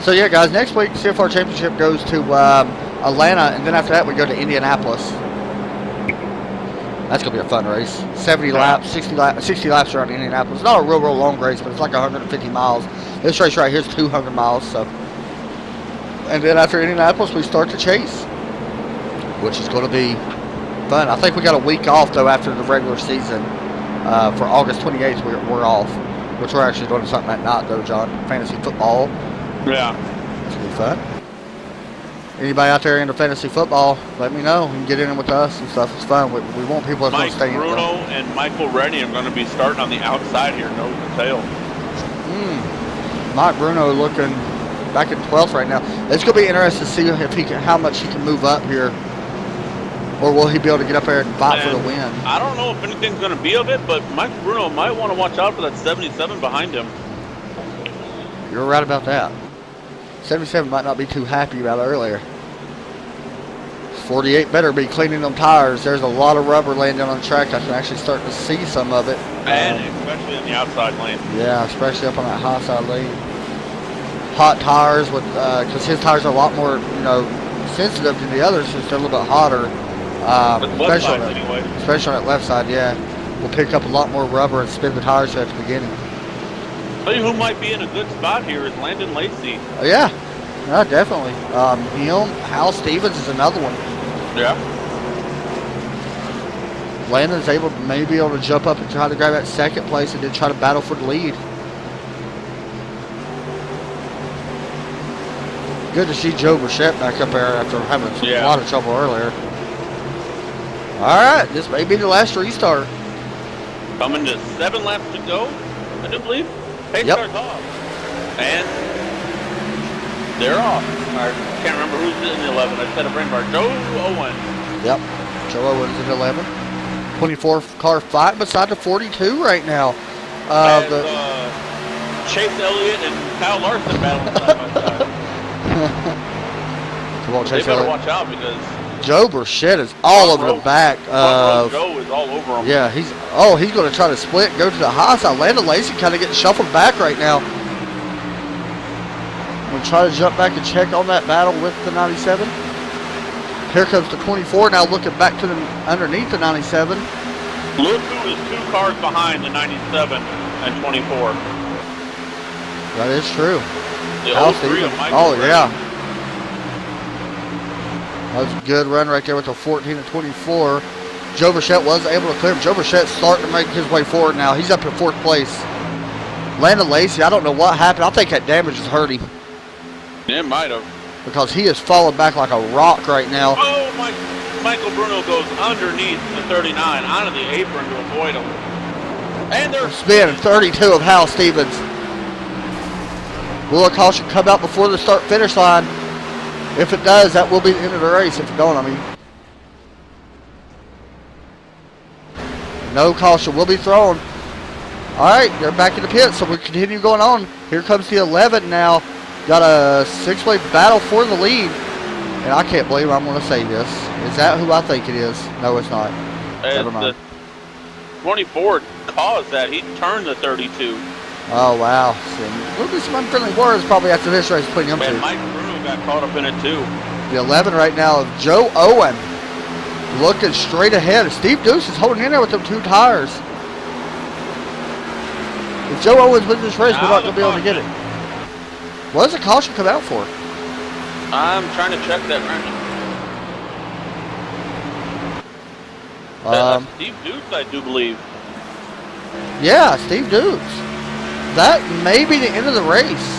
So, yeah, guys, next week, CFR Championship goes to Atlanta, and then after that, we go to Indianapolis. That's going to be a fun race. 70 laps, 60 laps around Indianapolis. It's not a real long race, but it's like 150 miles. This race right here is 200 miles. So, and then after Indianapolis, we start the chase, which is going to be fun. I think we got a week off, though, after the regular season. For August 28th, we're off, which we're actually doing something at night, though, John. Fantasy football. Yeah. It's going to be fun. Anybody out there into fantasy football, let me know. You can get in with us and stuff. It's fun. We want people that's going to stay in. Mike Bruno and Michael Rennie are going to be starting on the outside here, nose and tail. Mike Bruno looking back in 12th right now. It's going to be interesting to see if how much he can move up here. Or will he be able to get up there and fight for the win? I don't know if anything's going to be of it, but Mike Bruno might want to watch out for that 77 behind him. You're right about that. 77 might not be too happy about it earlier. 48 better be cleaning them tires. There's a lot of rubber laying down on the track. I can actually start to see some of it. And especially in the outside lane. Yeah, especially up on that high side lane. Hot tires with because his tires are a lot more, you know, sensitive than the others since they're a little bit hotter. Especially on that left side, yeah. We'll pick up a lot more rubber and spin the tires at the beginning. Tell you who might be in a good spot here is Landon Lacey. Oh, yeah, definitely. Him, Hal Stevens is another one. Yeah. Landon's maybe able to jump up and try to grab that second place and then try to battle for the lead. Good to see Joe Burchett back up there after having a lot of trouble earlier. All right, this may be the last restart. Coming to 7 laps to go, I do believe. Pace starts off. And they're off. I can't remember who's in the 11. I said a brain bar. Joe Owens. Yep, Joe Owens in 11. 24 car fight beside the 42 right now. Chase Elliott and Kyle Larson battling side by side. Come on, Chase They better Elliott. watch out because Joe Burchett is all over the back. Joe is all over him. Yeah, he's going to try to split, go to the high side. Landon Lacey kind of getting shuffled back right now. We'll try to jump back and check on that battle with the 97. Here comes the 24 now looking back to the underneath the 97. Look who is 2 cars behind the 97 and 24. That is true. The Hal 03 Stevens. of Michael Oh, Rennie. yeah. That was a good run right there with the 14 and 24. Joe Burchett was able to clear him. Joe Burchett's starting to make his way forward now. He's up in 4th place. Landon Lacey, I don't know what happened. I think that damage has hurt him. It might have. Because he is falling back like a rock right now. Oh, Michael Bruno goes underneath the 39 onto the apron to avoid him. And they're Spin 32 of Hal Stevens. Will a caution come out before the start-finish line? If it does, that will be the end of the race. If it don't, I mean. No caution will be thrown. All right, they're back in the pit, so we continue going on. Here comes the 11 now. Got a 6-way battle for the lead. And I can't believe I'm going to say this. Is that who I think it is? No, it's not. Never mind. The 24 caused that. He turned the 32. Oh, wow. So, there'll be some unfriendly words probably after this race between them two. And Mike Bruno got caught up in it too. The 11 right now of Joe Owen. Looking straight ahead. Steve Deuce is holding in there with them 2 tires. If Joe Owens wins this race, we're not going to be able to get it. What does the caution come out for? I'm trying to check that right now. Steve Dukes, I do believe. Yeah, Steve Dukes. That may be the end of the race.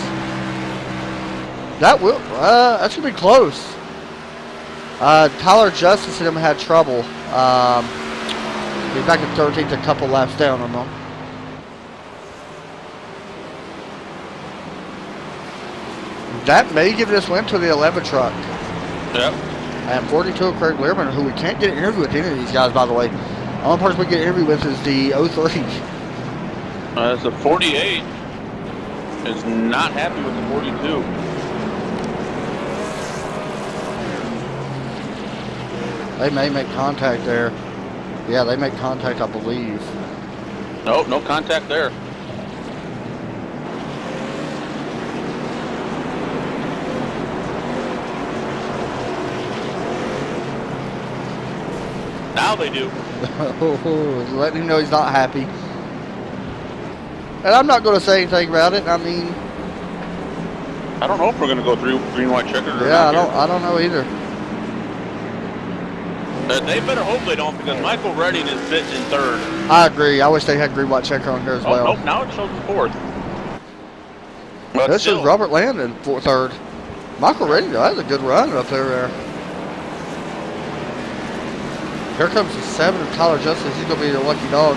That's going to be close. Tyler Justice and him had trouble. He's back in 13th, a couple laps down on them. That may give this win to the 11 truck. Yep. And 42 of Craig Learman, who we can't get an interview with any of these guys, by the way. The only person we get an interview with is the 03. The 48 is not happy with the 42. They may make contact there. Yeah, they make contact, I believe. Nope, no contact there. Now they do. Letting him know he's not happy. And I'm not going to say anything about it. I mean, I don't know if we're going to go through green, white checker or yeah, not. I don't know either. They better hope they don't, because Michael Redding is sitting in 3rd. I agree. I wish they had green, white checker on here as well. Nope, now it shows in 4th. But This still, is Robert Landon, 3rd. Michael Redding, that was a good run up there. Here comes the 7 of Tyler Justice. He's going to be the lucky dog.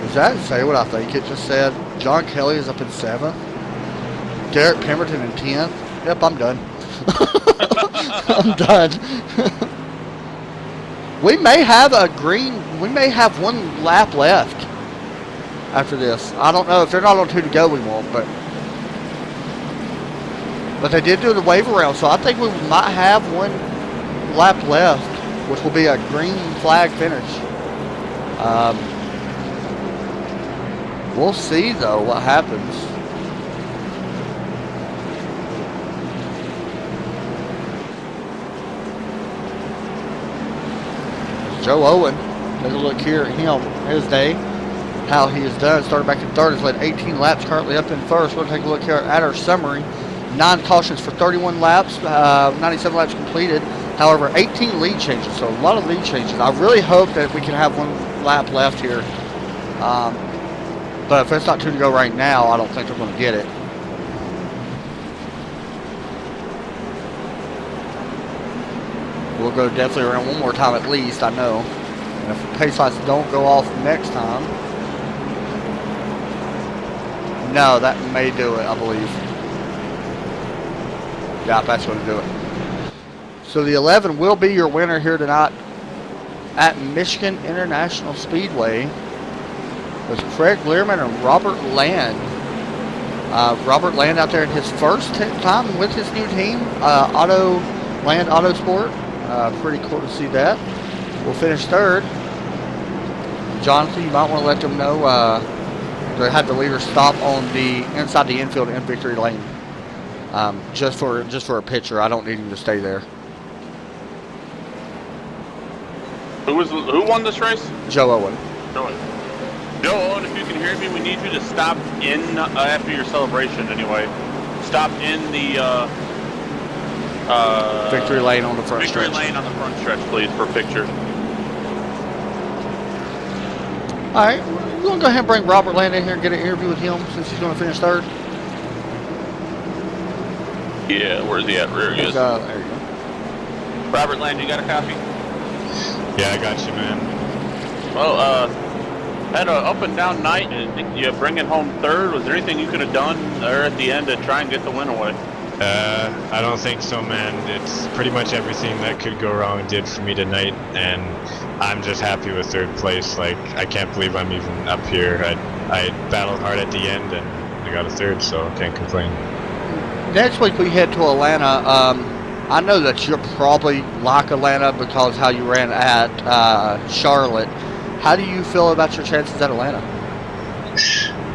Does that say what I think it just said? John Kelly is up in 7th. Derek Pemberton in 10th. Yep, I'm done. I'm done. We may have one lap left after this. I don't know. If they're not on 2 to go, we won't, but they did do the wave around, so I think we might have one lap left, which will be a green flag finish. We'll see, though, what happens. Joe Owen, take a look here at him, his day, how he has done. Started back in 3rd, has led 18 laps, currently up in 1st. We'll take a look here at our summary. 9 cautions for 31 laps, 97 laps completed. However, 18 lead changes, so a lot of lead changes. I really hope that we can have one lap left here. But if it's not 2 to go right now, I don't think they're going to get it. We'll go definitely around one more time at least, I know. And if the pace lights don't go off next time. No, that may do it, I believe. Yeah, that's going to do it. So the 11 will be your winner here tonight at Michigan International Speedway with Craig Learman and Robert Land. Robert Land out there in his first time with his new team, Land Autosport. Pretty cool to see that. We'll finish 3rd. Jonathan, you might want to let them know they had the leader stop on the inside the infield in victory lane. Just for a picture. I don't need him to stay there. Who won this race? Joe Owen. Joe Owen, if you can hear me, we need you to stop in after your celebration. Anyway, stop in the victory lane on the front victory stretch. lane on the front stretch, please, for a picture. All right, we're going to go ahead and bring Robert Land in here and get an interview with him since he's going to finish 3rd. Yeah, where's he at? There he is. There you go. Robert Land, you got a copy? Yeah, I got you, man. Well, had an up and down night, and you bringing home 3rd. Was there anything you could have done there at the end to try and get the win away? I don't think so, man. It's pretty much everything that could go wrong did for me tonight, and I'm just happy with 3rd place. Like, I can't believe I'm even up here. I battled hard at the end, and I got a 3rd, so I can't complain. Next week we head to Atlanta. I know that you're probably like Atlanta because how you ran at Charlotte. How do you feel about your chances at Atlanta?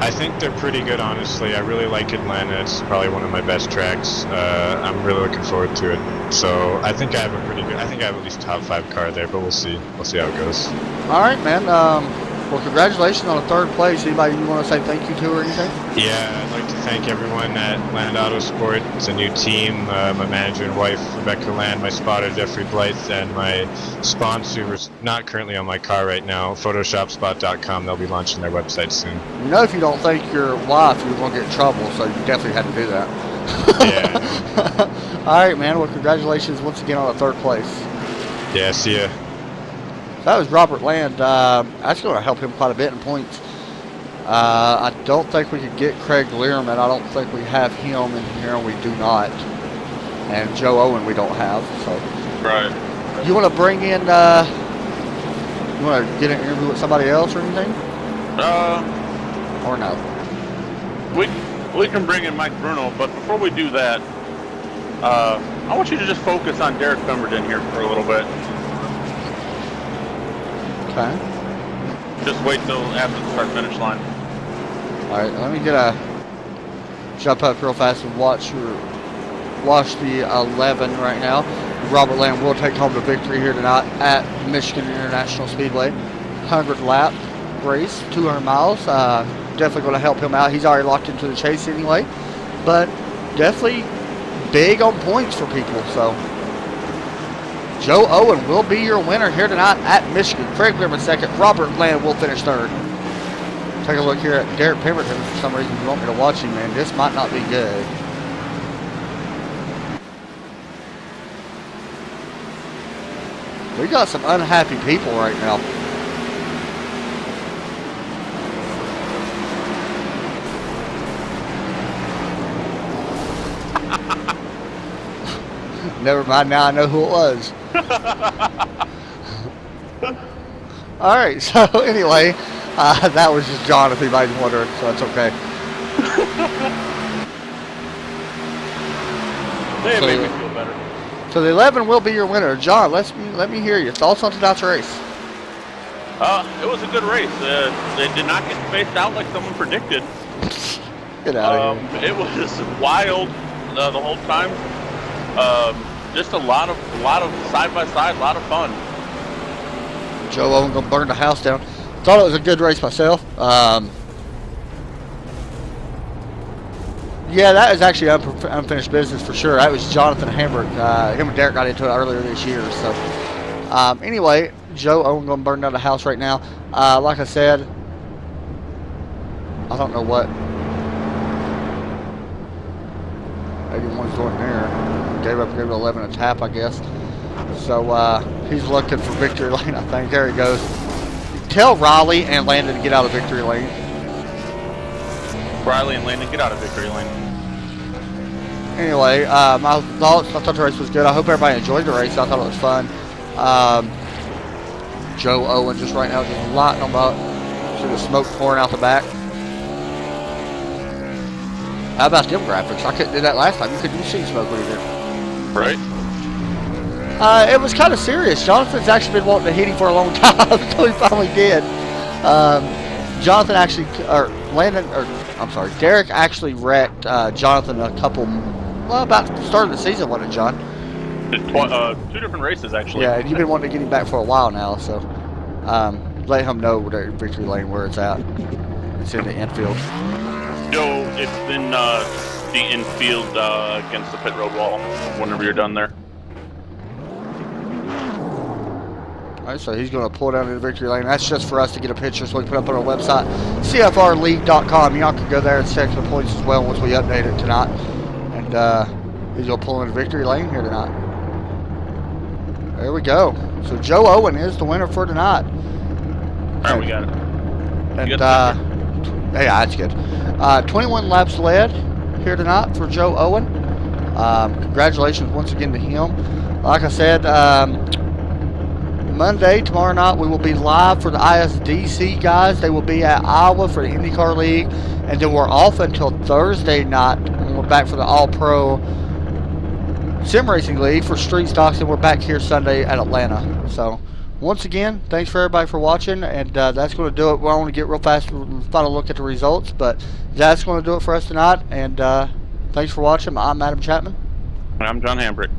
I think they're pretty good, honestly. I really like Atlanta. It's probably one of my best tracks. I'm really looking forward to it. So I think I have a pretty good. I think I have at least top 5 car there, but we'll see. We'll see how it goes. All right, man. Well, congratulations on the 3rd place. Anybody you want to say thank you to or anything? Yeah, I'd like to thank everyone at Land Autosport. It's a new team. My manager and wife, Rebecca Land, my spotter, Jeffrey Blythe, and my sponsor, who's not currently on my car right now, PhotoshopSpot.com. They'll be launching their website soon. You know, if you don't thank your wife, you're going to get in trouble, so you definitely had to do that. Yeah. All right, man. Well, congratulations once again on the 3rd place. Yeah, see ya. That was Robert Land. That's going to help him quite a bit in points. I don't think we could get Craig Learman. I don't think we have him in here, and we do not. And Joe Owen we don't have. So. Right. You want to bring in, you want to get an interview with somebody else or anything? Or no? We can bring in Mike Bruno, but before we do that, I want you to just focus on Derek Pemberton here for a little bit. Okay. Just wait till after the start-finish line. All right, let me get a jump up real fast and watch the 11 right now. Robert Land will take home the victory here tonight at Michigan International Speedway. 100 lap race, 200 miles. Definitely going to help him out. He's already locked into the chase anyway, but definitely big on points for people. So Joe Owen will be your winner here tonight at Michigan. Craig Learman 2nd. Robert Land will finish 3rd. Take a look here at Derek Pemberton. For some reason you want me to watch him, man. This might not be good. We got some unhappy people right now. Never mind, now I know who it was. All right, so anyway, that was just John, if anybody's wondering, so that's okay. They made me feel better. So the 11 will be your winner. John, let me hear your thoughts on tonight's race. It was a good race. They did not get spaced out like someone predicted. Get out of here. It was wild the whole time. Just a lot of side by side, a lot of fun. Joe Owen gonna burn the house down. Thought it was a good race myself. Yeah, that is actually unfinished business for sure. That was Jonathan Hamburg. Him and Derek got into it earlier this year. So anyway, Joe Owen gonna burn down the house right now. Like I said, I don't know what 81's doing there. Gave 11 a tap, I guess. So he's looking for victory lane, I think. There he goes. Tell Riley and Landon to get out of victory lane. Riley and Landon, get out of victory lane. Anyway, my thoughts, I thought the race was good. I hope everybody enjoyed the race. I thought it was fun. Joe Owen just right now just lighting them up. See the smoke pouring out the back. How about them graphics? I couldn't do that last time. You couldn't see smoke when you did. Right. It was kind of serious. Jonathan's actually been wanting to hit him for a long time, so he finally did. Jonathan actually, Derek actually wrecked Jonathan a couple, about the start of the season, wasn't it, John? 2 different races, actually. Yeah, and you've been wanting to get him back for a while now, so let him know where victory lane where it's at. It's in the infield. Joe, it's in the infield against the pit road wall whenever you're done there. All right, so he's going to pull down into the victory lane. That's just for us to get a picture so we can put up on our website, CFRleague.com. Y'all can go there and check the points as well once we update it tonight. And he's going to pull into the victory lane here tonight. There we go. So Joe Owen is the winner for tonight. All right, we got it. And yeah, that's good. 21 laps led here tonight for Joe Owen. Congratulations once again to him. Like I said, Monday, tomorrow night, we will be live for the ISDC guys. They will be at Iowa for the IndyCar League. And then we're off until Thursday night when we're back for the All-Pro Sim Racing League for Street Stocks. And we're back here Sunday at Atlanta. So once again, thanks for everybody for watching, and that's going to do it. Well, I want to get real fast final look at the results, but that's going to do it for us tonight, and thanks for watching. I'm Adam Chapman. And I'm John Hambrick.